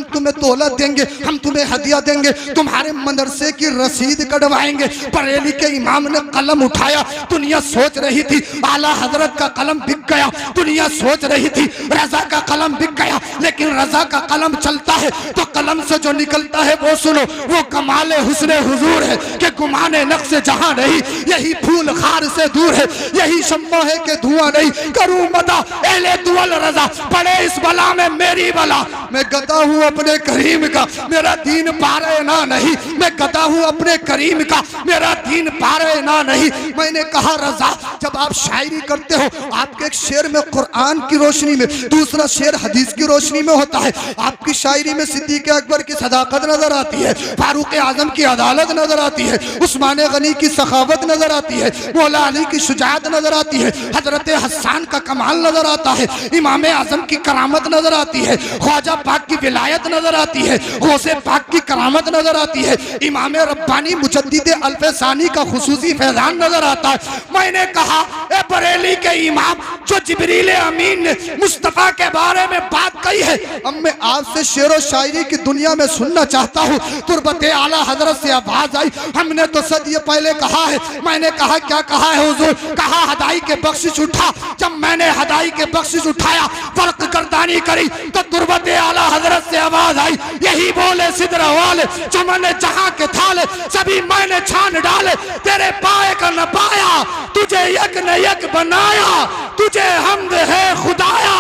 तुम्हें तोला देंगे, हम तुम्हें हदिया देंगे, तुम्हारे मदरसे की रसीद कटवाएंगे। बरेली के इमाम ने कलम उठाया, दुनिया सोच रही थी आला हजरत का कलम बिक गया, दुनिया सोच रही थी रजा का कलम बिक गया, लेकिन रजा का कलम चलता है तो कलम से जो निकलता है वो सुनो, वो कमाले हुस्ने हुजूर है कि गुमाने नक्श जहां नहीं, यही फूल खार से दूर है, यही शम्मा है कि धुआं नहीं। करूं मदा एले दुअल रजा, पड़े इस बला में मेरी बला। मैं गदा हूं अपने करीम का, मेरा दीन पारे ना नहीं, मैं गदा हूं अपने करीम का, मेरा दीन पारे ना नहीं। मैंने कहा रजा, जब आप शायरी करते हो, आपके एक शेर में कुरान की रोशनी में, दूसरा शेर हदीस की रोशनी में होता है। आपकी शायरी में सिद्दीक़ अकबर की सदाकत नजर आती है, फारूक आजम की अदालत नजर आती है, उस्मान गनी की सखावत नजर आती है, मौला अली की शुजाअत नजर आती है, हजरत हसन का कमाल नजर आता है, इमाम आजम की करामत नजर आती है, ख्वाजा पाक की विलायत नजर आती है, गौसे पाक की करामत नजर आती है, इमाम रब्बानी मुजद्दिद अल्फसानी का खुसूसी फैजान नजर आता है। मैंने कहा ए बरेली के इमाम, जो जिब्रील अमीन ने मुस्तफा के बारे में बात कही है, अब मैं आपसे शेरो शायरी की दुनिया में सुनना चाहता हूँ। तुरबते आला हजरत से आवाज आई, हमने तो सदियों पहले कहा है। मैंने कहा क्या कहा है हुजूर? कहा हदाई के बख्शिश उठा। जब मैंने हदाई के बख्शिश उठाया, फर्क गर्दानी करी, तो तुरबते आला हजरत से आवाज आई, यही बोले सिदरा वाले, चमन जहां के थाले, सभी मैंने छान डाले, तेरे पाए का न पाया, तुझे यक न यक बनाया, तुझे हमद है खुदाया,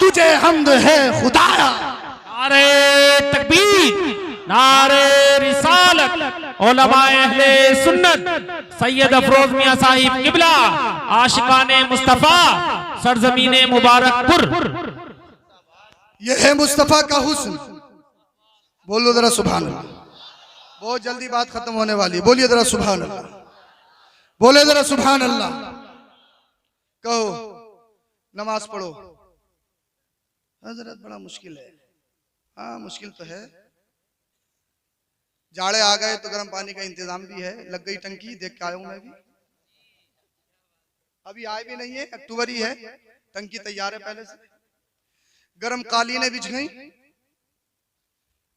तुझे हमद है खुदाया। नारे तकबीर, नारे रिसालत, उलमाए अहले सुन्नत, सैयद अफरोज मियां साहिब किबला, आशिकाने मुस्तफा, सरजमीने मुबारकपुर। यह है मुस्तफा का हुस्न। बोलो जरा सुभान अल्लाह। बहुत जल्दी बात खत्म होने वाली, बोलिए जरा सुभान अल्लाह, बोले जरा सुभान अल्लाह। कहो नमाज पढ़ो। हजरत बड़ा मुश्किल है। हाँ मुश्किल तो है, जाड़े आ गए तो गर्म पानी का इंतजाम भी है, लग गई टंकी, देख के आया हूं मैं भी, अभी आए भी नहीं है, अक्टूबर ही है, टंकी तैयार है पहले से, गर्म कालीनें बिछ गई,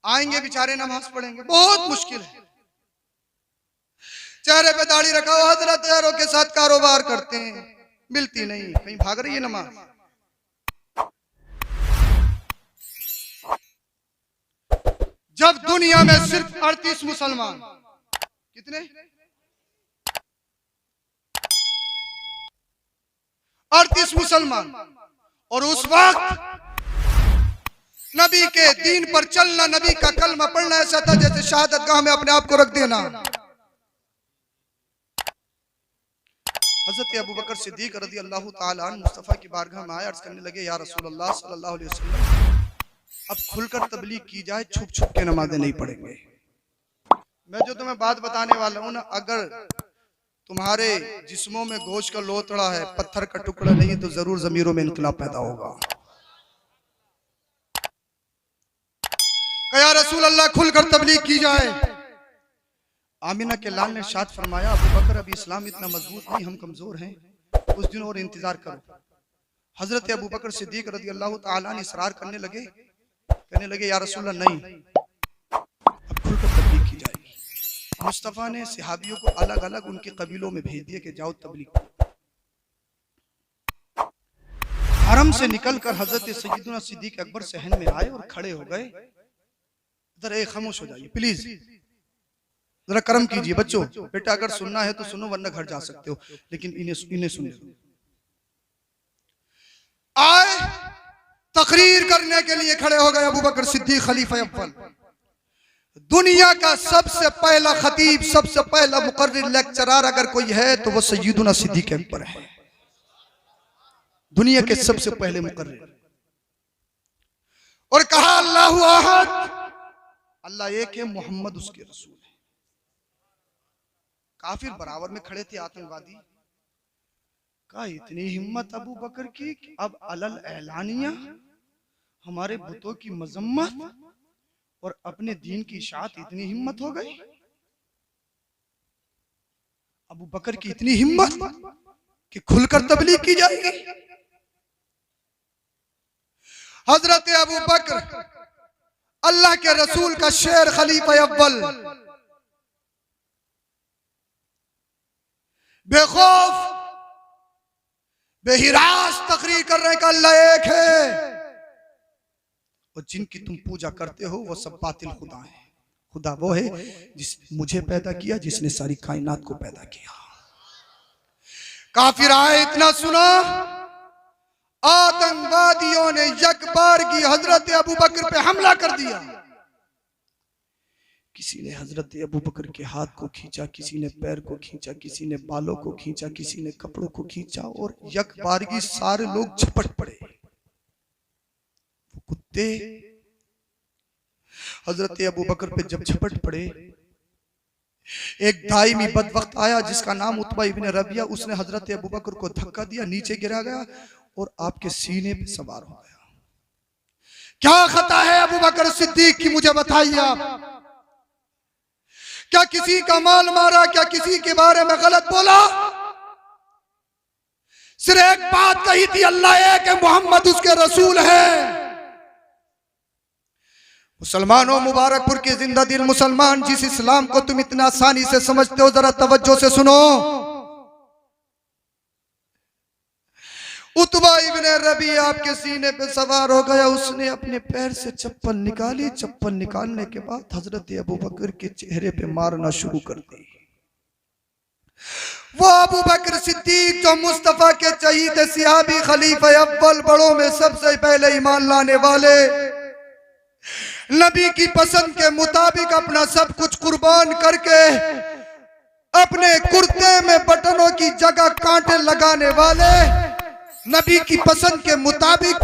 आएंगे बेचारे नमाज पढ़ेंगे, बहुत मुश्किल है। चेहरे पे दाढ़ी रखा हुआ हजरत यारों के साथ कारोबार करते हैं, मिलती नहीं, कहीं भाग रही है नमाज। जब दुनिया में सिर्फ 38 मुसलमान, कितने 38 मुसलमान, और उस वक्त नबी के दीन पर चलना, नबी का कलमा पढ़ना ऐसा था जैसे शहादत गाह में अपने आप को रख देना। हजरत अबू बकर सिद्दीक रज़ी अल्लाह ताला अन्हु मुस्तफा की बारगाह में आए, अर्ज करने लगे, या रसूल अल्लाह सल्लल्लाहु अलैहि वसल्लम, अब खुलकर तबलीग की जाए, छुप छुप के नमाजें नहीं पढ़ेंगे। मैं जो तुम्हें बात बताने वाला हूं ना, अगर तुम्हारे जिस्मों में गोश्त का लोथड़ा है, पत्थर का टुकड़ा नहीं, तो जरूर जमीरों में इनकलाब पैदा होगा। या रसूल अल्लाह खुलकर तबलीग की जाए। आमिना के लाल ने इरशाद फरमाया, अबू बकर अभी इस्लाम इतना मजबूत नहीं, हम कमजोर हैं, कुछ दिन और इंतजार करो। हजरत अबू बकर सिद्दीक रज़ी अल्लाह ताला ने इसरार करने लगे, कहने लगे, या रसूल अल्लाह नहीं, अब खुलकर तबलीग की जाएगी। मुस्तफ़ा ने सहाबियों को अलग अलग उनके कबीलों में भेज दिए कि जाओ तबलीग। हरम से निकलकर हजरत सैयदना सिद्दीक अकबर सहन में आए और खड़े हो गए। जरा एक खामोश हो जाइए प्लीज, जरा कर्म कीजिए बच्चों। बेटा अगर सुनना है तो सुनो, वरना घर जा सकते हो, लेकिन इन्हें सुनो। आए तकरीर करने के लिए खड़े हो गए अबू बकर सिद्दीक खलीफा अव्वल, दुनिया का सबसे पहला खतीब, सबसे पहला मुकर्रिर, लेक्चरर अगर कोई है तो वो सैयदना सिद्दीक अकबर है, दुनिया के सबसे पहले मुकर्रिर। और कहा अल्लाहु अहद, अल्लाह एक है, मोहम्मद उसके रसूल है। काफिर बराबर में खड़े थे, आतंकवादी। कहा इतनी हिम्मत अबू बकर की कि अब अलल एलानिया हमारे बुतों की मजम्मत और अपने दीन की इशाअत, इतनी हिम्मत हो गई। अबू बकर की इतनी हिम्मत कि खुलकर तबलीग की जाएगी। हजरत अबू बकर अल्लाह के रसूल का शेर खलीफा अव्वल, बेखौफ बेहिरास तकरीर कर रहे हैं कि अल्लाह एक है और जिनकी तुम पूजा करते हो वो सब बातिल खुदा है। खुदा वो है जिसने मुझे पैदा किया, जिसने सारी कायनात को पैदा किया। काफिर आए इतना सुना, आतंकवादियों ने यकबारगी हजरत अबू बकर पे हमला कर दिया। किसी ने हजरत अबू बकर के हाथ को खींचा, किसी ने पैर को खींचा, किसी ने बालों को खींचा, किसी ने कपड़ों को खींचा और यकबारगी सारे लोग झपट पड़े। वो कुत्ते हजरत अबू बकर पे जब झपट पड़े, एक दाइमी बदवक्त आया जिसका नाम उतबा इब्न रबिया, उसने हजरत अबू बकर को धक्का दिया, नीचे गिरा गया और आपके सीने पे सवार हो गया। क्या खता है अबू बकर सिद्दीक की, मुझे बताइए आप। क्या किसी का माल मारा? क्या किसी के बारे में गलत बोला? सिर्फ एक बात कही थी, अल्लाह एक है, मोहम्मद उसके रसूल है। मुसलमानों, मुबारकपुर के जिंदा दिल मुसलमान, जिस इस्लाम को तुम इतना आसानी से समझते हो, जरा तवज्जो से सुनो। उतबा इब्ने रबी आपके सीने पे सवार हो गया। उसने अपने पैर से चप्पल निकाली। चप्पल निकालने के बाद हजरत अबू बकर के चेहरे पे मारना शुरू कर दी। वो अबू बकर सिद्दीक जो मुस्तफा के चहीते सिहाबी, खलीफा अव्वल, बड़ों में सबसे पहले ईमान लाने वाले, नबी की पसंद के मुताबिक अपना सब कुछ कुर्बान करके अपने कुर्ते में बटनों की जगह कांटे लगाने वाले, नबी की पसंद के मुताबिक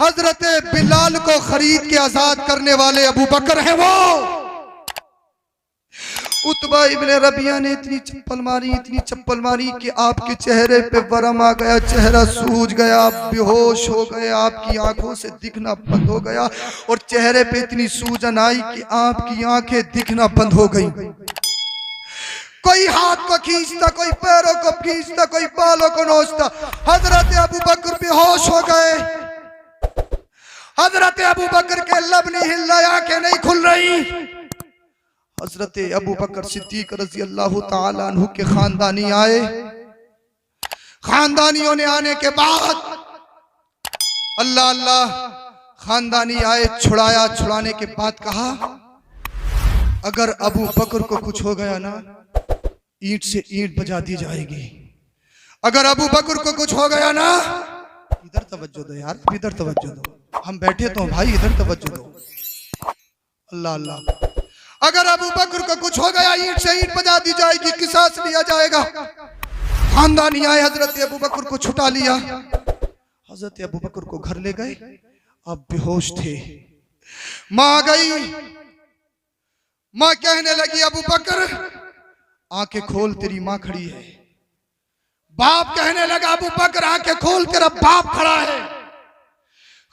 हजरत बिलाल को खरीद के आजाद करने वाले अबू बकर हैं। वो उतबा इब्ने रबिया ने इतनी चप्पल मारी कि आपके चेहरे पे वरम आ गया, चेहरा सूज गया, आप बेहोश हो गए, आपकी आंखों से दिखना बंद हो गया और चेहरे पे इतनी सूजन आई कि आपकी आंखें दिखना बंद हो गई। कोई हाथ को खींचता, कोई पैरों को खींचता, कोई बालों को नोचता। हजरत अबू बकर बेहोश हो गए। हजरत अबू बकर के लब नहीं हिल रहे, आंखें नहीं खुल रही। हजरत अबू बकर सिद्दीक रजी अल्लाह ताला अन्हु के खानदानी आए। खानदानियों ने आने के बाद अल्लाह अल्लाह, खानदानी आए, छुड़ाया। छुड़ाने के बाद कहा, अगर अबू बकर को कुछ हो गया ना, ईंट से ईंट बजा दी जाएगी। अगर अबू बकर को कुछ हो गया ना, इधर तवज्जो दो यार, इधर तवज्जो दो, हम बैठे तो भाई, इधर तवज्जो दो। अल्लाह अल्लाह, अगर अबू बकर को कुछ हो गया, ईंट से ईंट बजा दी जाएगी, किसास लिया जाएगा। खानदानी आए, हजरत अबू बकर को छुटा लिया। हजरत अबू बकर को घर ले गए। अब बेहोश थे। माँ आ गई। माँ कहने लगी, अबू बकर आंखें खोल, तेरी माँ खड़ी है। बाप कहने लगा, अबू बकर आंखें खोल, तेरा बाप खड़ा है।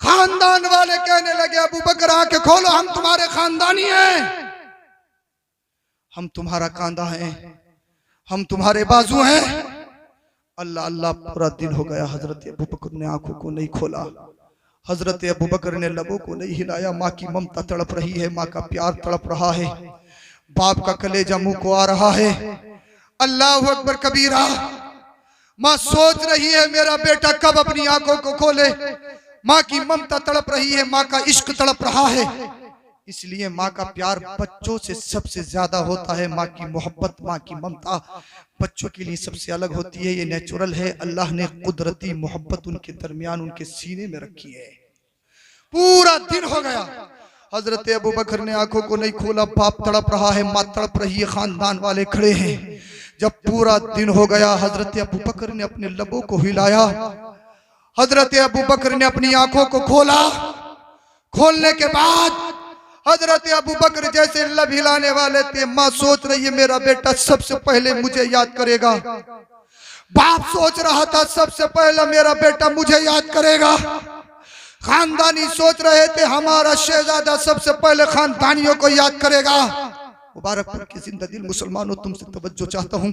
खानदान वाले कहने लगे, अबू बकर आंखें खोलो, हम तुम्हारे खानदानी हैं, हम तुम्हारा कांधा है, हम तुम्हारे बाजू हैं। अल्लाह अल्लाह, पूरा दिन हो गया। हजरत अबू बकर ने आंखों को नहीं खोला। हजरत अबू बकर ने लबों को नहीं हिलाया। माँ की ममता तड़प रही है, माँ का प्यार तड़प रहा है, बाप का कलेजा मुंह को आ रहा है। अल्लाह अकबर कबीरा। माँ सोच रही है, मेरा बेटा कब अपनी आंखों को खोले। माँ की ममता तड़प रही है, माँ का इश्क तड़प रहा है। इसलिए माँ का प्यार बच्चों से सबसे ज्यादा होता है। माँ की मोहब्बत, माँ की ममता बच्चों के लिए सबसे अलग होती है। ये नेचुरल है। अल्लाह ने कुदरती मोहब्बत उनके दरमियान, उनके सीने में रखी है। पूरा दिन हो गया, हजरत अबू बकर ने आंखों को नहीं खोला। बाप तड़प रहा है, माँ तड़प रही है, खानदान वाले खड़े हैं। जब पूरा दिन हो गया, हजरत अबू बकर ने अपने लबों को हिलाया। हजरत अबू बकर ने अपनी आंखों को खोला। खोलने के बाद हजरत अबू बकर जैसे लब हिलाने वाले थे। माँ सोच रही है, मेरा बेटा सबसे पहले मुझे याद करेगा। बाप सोच रहा था, सबसे पहले मेरा बेटा मुझे याद करेगा। खानदानी सोच रहे थे, हमारा शहजादा सबसे पहले खानदानियों को याद करेगा। मुबारकपुर की जिंदा दिल मुसलमानों, तुमसे तवज्जो चाहता हूँ,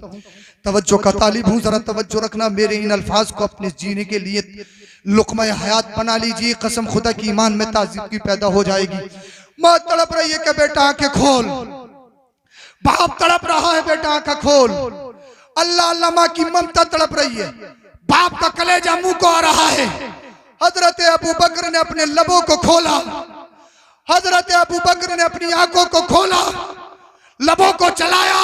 तवज्जो का तालिब हूँ, जरा तवज्जो रखना। मेरे इन अल्फाज को अपने जीने के लिए लुक़्मा हयात बना लीजिए। कसम खुदा की ईमान में ताज़गी पैदा हो जाएगी। माँ तड़प रही है कि बेटा आंखें खोल, बाप तड़प रहा है बेटा आंखें खोल। अल्लाह अल्लाह माँ की ममता तड़प रही है, बाप का कलेजा मुंह को आ रहा है। हजरत अबू बकर ने अपने लबों को खोला, हजरत अबू बकर ने अपनी आंखों को खोला, लबों को चलाया।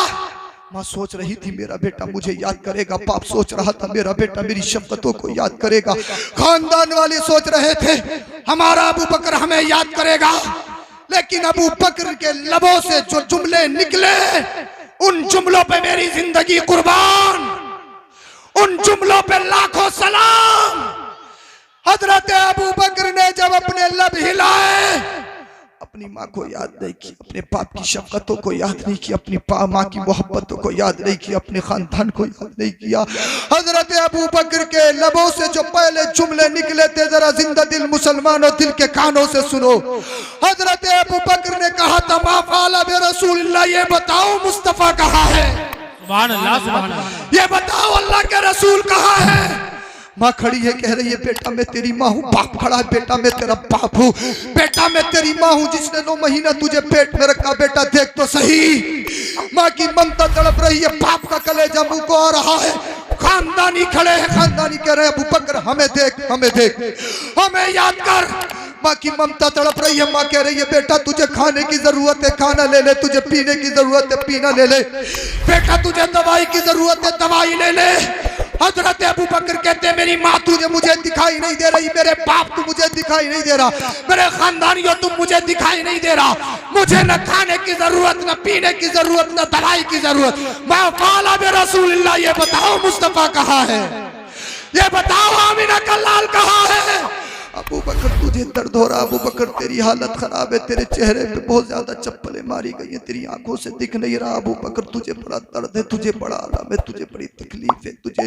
माँ सोच रही थी मेरा बेटा मुझे याद करेगा, बाप सोच रहा था मेरा बेटा मेरी शफ़क़तों को याद करेगा, खानदान वाले सोच रहे थे हमारा अबू बकर हमें याद करेगा। लेकिन अबू बकर के लबों से जो जुमले निकले, उन जुमलों पे मेरी जिंदगी कुर्बान, उन जुमलों पे लाखों सलाम। हजरत अबू बकर ने जब अपने लब हिलाए, अपनी माँ को याद नहीं की, अपने बाप की शफ़क़तों को याद नहीं की, अपनी माँ की मोहब्बतों को याद नहीं की, अपने खानदान को याद नहीं किया। हजरत अबू बकर के लबों से जो पहले जुमले निकले थे, जरा जिंदा दिल मुसलमानों दिल के कानों से सुनो। हजरत अबू बकर ने कहा था मा फ़अल बि रसूलिल्लाह, ये बताओ मुस्तफ़ा कहाँ है, सुभान अल्लाह, सुभान अल्लाह। ये बताओ अल्लाह के रसूल कहाँ है। माँ खड़ी है कह रही है बेटा मैं तेरी माँ हूँ। बाप खड़ा है बेटा मैं तेरा बाप हूँ, बेटा मैं तेरी माँ हूँ जिसने 9 महीना तुझे पेट में रखा, बेटा देख तो सही। माँ की ममता तड़प रही है, बाप का कलेजा मुंह को आ रहा है। खानदानी खड़े हैं, खानदानी कह रहे हैं अबू बकर हमें देख, हमें देख, हमें याद कर। माँ की ममता तड़प रही है। माँ कह रही है बेटा तुझे खाने की जरूरत है खाना ले ले, तुझे पीने की जरूरत है पीना ले ले, बेटा तुझे दवाई की जरूरत है दवाई ले ले। हजरत अबू बकर कहते हैं मेरी माँ तुझे मुझे दिखाई नहीं दे रही, मेरे बाप तू मुझे दिखाई नहीं दे रहा, मेरे खानदानियों तुम मुझे दिखाई नहीं दे रहा। मुझे न खाने की जरूरत, न पीने की जरूरत, न दवाई की जरूरत। मा फ़अल बि रसूलिल्लाह, ये बताओ मुस्तफ़ा कहाँ है, ये बताओ आमिना का लाल कहाँ है। अबू बकर तुझे दर्द हो रहा, अबू बकर तेरी हालत खराब है, तेरे चेहरे पे बहुत ज्यादा चप्पलें मारी गई हैं, तेरी आंखों से दिख नहीं रहा। अबू बकर तुझे बड़ा दर्द है, तुझे बड़ा आराम है, तुझे बड़ी तकलीफ है, तुझे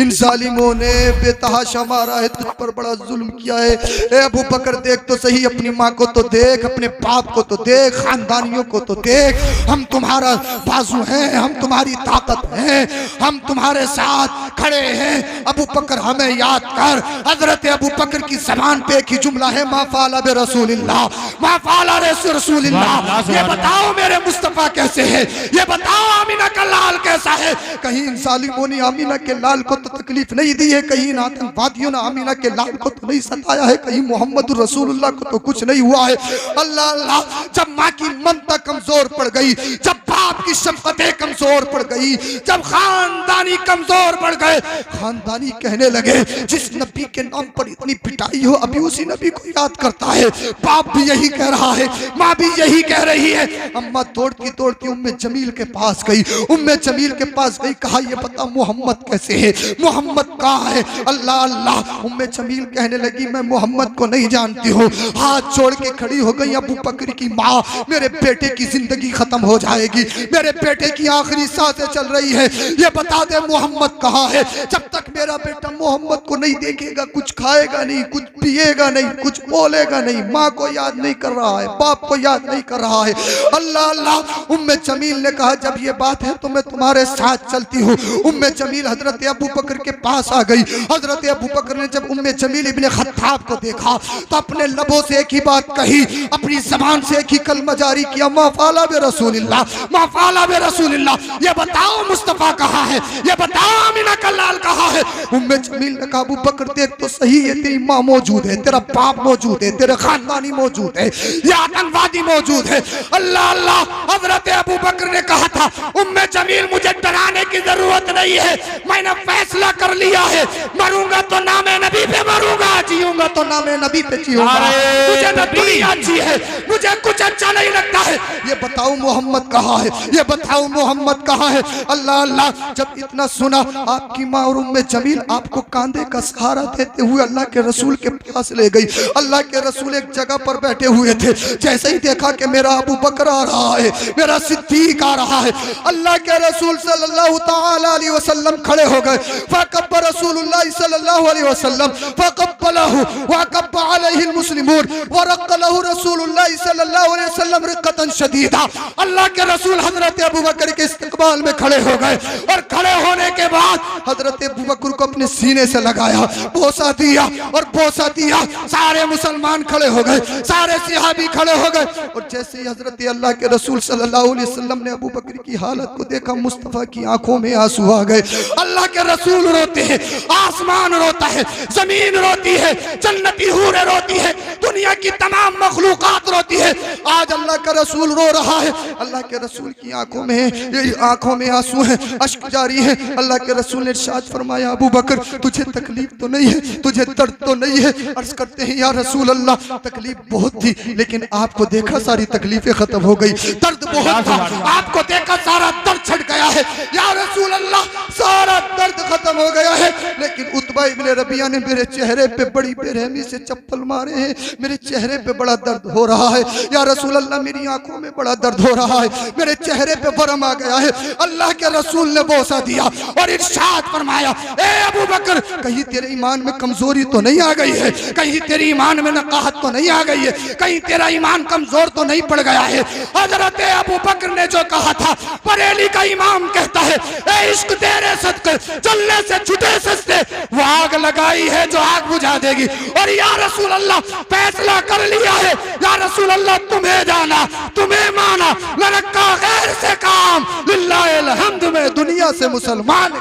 इन जालिमों ने बेतहाशा मारा है, तुझ पर बड़ा जुल्म किया है। ए अबू बकर देख तो सही, अपनी माँ को तो देख, अपने बाप को तो देख, खानदानियों को तो देख। हम तुम्हारा बाजू हैं, हम तुम्हारी ताकत हैं, हम तुम्हारे साथ खड़े हैं। अबू बकर हमें याद कर। हजरत अबू बकर की ज़बान पे एक ही जुमला है मा फ़अल बि रसूलिल्लाह, मा फ़अल रसूलिल्लाह। ये बताओ मेरे मुस्तफ़ा कैसे है, ये बताओ आमिना का लाल कैसा है। कहीं इन जालिमों ने आमिना के लाल को तो तकलीफ नहीं दी है, कहीं इन आतंकवादियों ने आमिना के लाल को तो नहीं सताया है, कहीं मोहम्मद रसूलुल्लाह को तो कुछ नहीं हुआ है। अल्लाह अल्लाह, जब माँ की ममता कमजोर पड़ गई, जब बाप की शफ़क़तें कमजोर पड़ गई, जब खानदानी कमजोर पड़ गए, खानदानी कहने लगे जिस नबी के नाम पर इतनी पिटाई हो अभी उसी नबी को याद करता है। बाप भी यही कह रहा है, माँ भी यही कह रही है। अम्मा दौड़ती उम्मे जमील के पास गई, उम्मे जमील के पास गई, कहा ये बता मोहम्मद कैसे है, मोहम्मद कहाँ है। अल्लाह अल्लाह, उम्मे जमील कहने लगी मैं मोहम्मद को नहीं जानती हूँ। हाथ जोड़ के खड़ी हो गई। अबू बकर की माँ, मेरे बेटे की जिंदगी खत्म हो जाएगी, मेरे बेटे की आखिरी सांसें चल रही है, ये बता दे मोहम्मद कहाँ है। जब तक मेरा बेटा मोहम्मद को नहीं देखेगा कुछ खाएगा नहीं, कुछ पिएगा नहीं, कुछ बोलेगा नहीं। माँ को याद नहीं कर रहा है, बाप को याद नहीं कर रहा है। अल्लाह अल्लाह, उम्मे जमील ने कहा जब ये बात है तो मैं तुम्हारे साथ चलती हूँ। उम्मे जमील हजरत अबू बकर के पास आ गई। हजरत अबू बकर ने जब उम्मे जमील इब्ने खत्ताब को देखा तो अपने लबों से एक ही बात कही, अपनी जबान से एक ही कलमा जारी किया, मा फ़अल बि रसूलिल्लाह, मा फ़अल बि रसूलिल्लाह। ये बताओ मुस्तफ़ा कहाँ है, ये बताओ आमिना का लाल कहाँ है। उम्मे जमील ने कहा अबू बकर देख तो सही, ये तेरी माँ मौजूद है, तेरा बाप मौजूद है, तेरे खानदानी मौजूद है, ये आतंकवादी मौजूद है। अल्लाह अल्लाह, हजरत अबू बकर ने कहा था उम्मे जमील मुझे डराने की जरूरत नहीं है, मैंने फैसला कर लिया है, मरूंगा तो नामे नबी पे मरूंगा, जीऊंगा तो नामे नबी पे जीऊंगा। मुझे न दुनिया अच्छी है, मुझे कुछ अच्छा नहीं लगता है। ये बताओ मोहम्मद कहाँ है, ये बताओ मोहम्मद कहाँ है। अल्लाह अल्लाह, जब इतना सुना आपकी माँ और उम्मे जमील आपको कांधे का सहारा देते हुए अल्लाह के रसूल के पास ले गई। अल्लाह के रसूल एक जगह पर बैठे हुए थे, जैसे ही देखा कि मेरा अबू बकर आ रहा है, मेरा सिद्दीक आ रहा है, अल्लाह के रसूल सल्लल्लाहु ताला अलैहि वसल्लम खड़े हो गए। फकब्ब रसूलुल्लाह सल्लल्लाहु अलैहि वसल्लम फकब्बलहु व कब्ब अलैहि मुस्लिमून व रक़लहु रसूलुल्लाह सल्लल्लाहु अलैहि वसल्लम रिक़तन शदीदा। अल्लाह के रसूल हजरत अबू बकर के इस्तकबाल में खड़े हो गए और खड़े होने के बाद हजरत अबू बकर को अपने सीने से लगाया, बोसा दिया और बोसा दिया। सारे मुसलमान खड़े हो गए, सारे सहाबी खड़े हो गए और जैसे ही हजरत अल्लाह के रसूल सल्लल्लाहु अलैहि वसल्लम ने अबू बकर की हालत को देखा, मुस्तफा की आंखों में आंसू आ गए। अल्लाह के रसूल रोते हैं, आसमान रोता है, जमीन रोती है, जन्नती हूरें रोती है, दुनिया की तमाम मखलूकात रोती है। आज अल्लाह का रसूल रो रहा है। अल्लाह के रसूल की आंखों में आंसू है, अश्क जारी है। अल्लाह के रसूल ने इरशाद फरमाया, अबू बकर तुझे तकलीफ तो नहीं है, तुझे दर्द तो नहीं है? अर्ज करते हैं, या रसूल अल्लाह तकलीफ बहुत थी, लेकिन आपको देखा सारी तकलीफें खत्म हो गई। दर्द बहुत था, आपको देखा सारा दर्द छट गया है। या रसूल अल्लाह सारा दर्द खत्म हो गया है, लेकिन उतबा इब्ने रबिया ने मेरे चेहरे पे बड़ी बेरहमी से चप्पल मारे हैं, मेरे चेहरे पे बड़ा दर्द हो रहा है। या रसूल अल्लाह मेरी आंखों में बड़ा दर्द हो रहा है, मेरे चेहरे पे वरम आ गया है। अल्लाह के रसूल ने बोसा दिया और इरशाद फरमाया, ए अबू बकर कहीं तेरे ईमान में कमजोरी तो नहीं आ गई है? कहीं तेरे ईमान में नकाहत तो नहीं आ गई है? कहीं तेरा ईमान कमजोर तो नहीं पड़ गया है? हजरत अबू बकर ने जो कहा था, बरेली का इमाम कहता है, ए इश्क तेरे सदके चलने से छुटे सस्ते, वो आग लगाई है जो आग बुझा देगी। और या रसूल अल्लाह फैसला कर लिया है, या रसूल अल्लाह तुम्हें जाना, तुम्हें माना, न रखा गैर से काम, लिल्लाहिल हम्द में दुनिया से मुसलमान।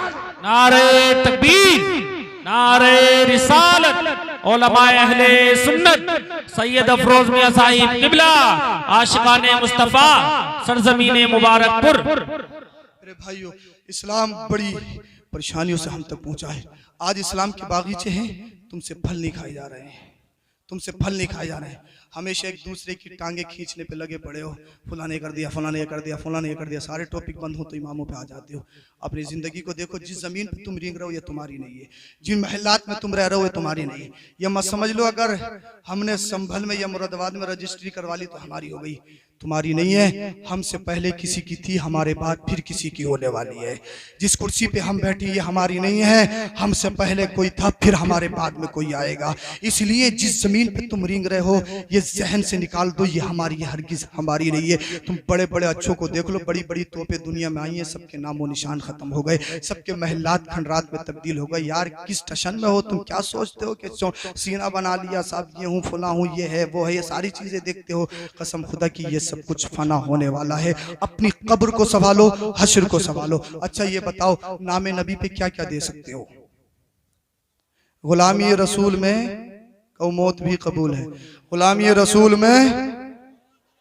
नारे तकबीर, नारे रिसालत, उलमाए अहले सुन्नत, सैयद अफरोज मियां साहिब किबला, आशिकाने मुस्तफा, सरजमीने मुबारकपुर। मेरे भाइयों, इस्लाम बड़ी परेशानियों से हम तक पहुंचा है। आज इस्लाम के बागीचे हैं, तुमसे फल नहीं खाए जा रहे हैं, तुमसे फल नहीं खाए जा रहे हैं। हमेशा एक दूसरे की टांगे खींचने पे लगे पड़े हो, फला ने कर दिया, फला ने कर दिया, फला ने कर दिया। सारे टॉपिक बंद हो तो इमामों पे आ जाते हो। अपनी ज़िंदगी को देखो, जिस ज़मीन पे तुम रेंग रहे हो ये तुम्हारी नहीं है, जिन महलात में तुम रह रहे हो ये तुम्हारी नहीं है। ये मत समझ लो अगर हमने संभल में या मुरादाबाद में रजिस्ट्री करवा ली तो हमारी हो गई, तुम्हारी नहीं है। हमसे पहले किसी की थी, हमारे बाद फिर किसी की होने वाली है। जिस कुर्सी पे हम बैठे ये हमारी नहीं है, हमसे पहले कोई था, फिर हमारे बाद में कोई आएगा। इसलिए जिस जमीन पे तुम रेंग रहे हो ये जहन से निकाल दो, ये हमारी है, हरगिज हमारी नहीं है। तुम बड़े बड़े अच्छों को देख लो, बड़ी बड़ी तोपें दुनिया में आई हैं, सबके नामो निशान खत्म हो गए, सबके महलात खंडरात में तब्दील हो गए। यार किस टशन में हो तुम? क्या सोचते हो कि सीना बना लिया, साहब ये हूँ फला हूँ, ये है वो है, ये सारी चीजें देखते हो? कसम खुदा की ये सब कुछ फना होने वाला है। अपनी कब्र को संभालो, हश्र को संभालो। अच्छा ये बताओ, नामे नबी पे क्या क्या दे सकते हो? गुलामी रसूल में कौ मौत भी कबूल है। गुलामी रसूल में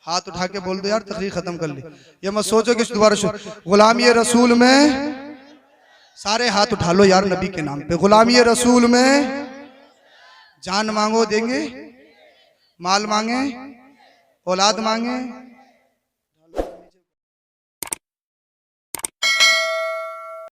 हाथ उठा के बोल दो यार, तकरीर खत्म कर ली। ये मत सोचो कि दोबारा गुलामी रसूल में सारे हाथ उठा लो यार नबी के नाम पे। गुलामी रसूल में जान मांगो देंगे, माल मांगे, औलाद मांगे,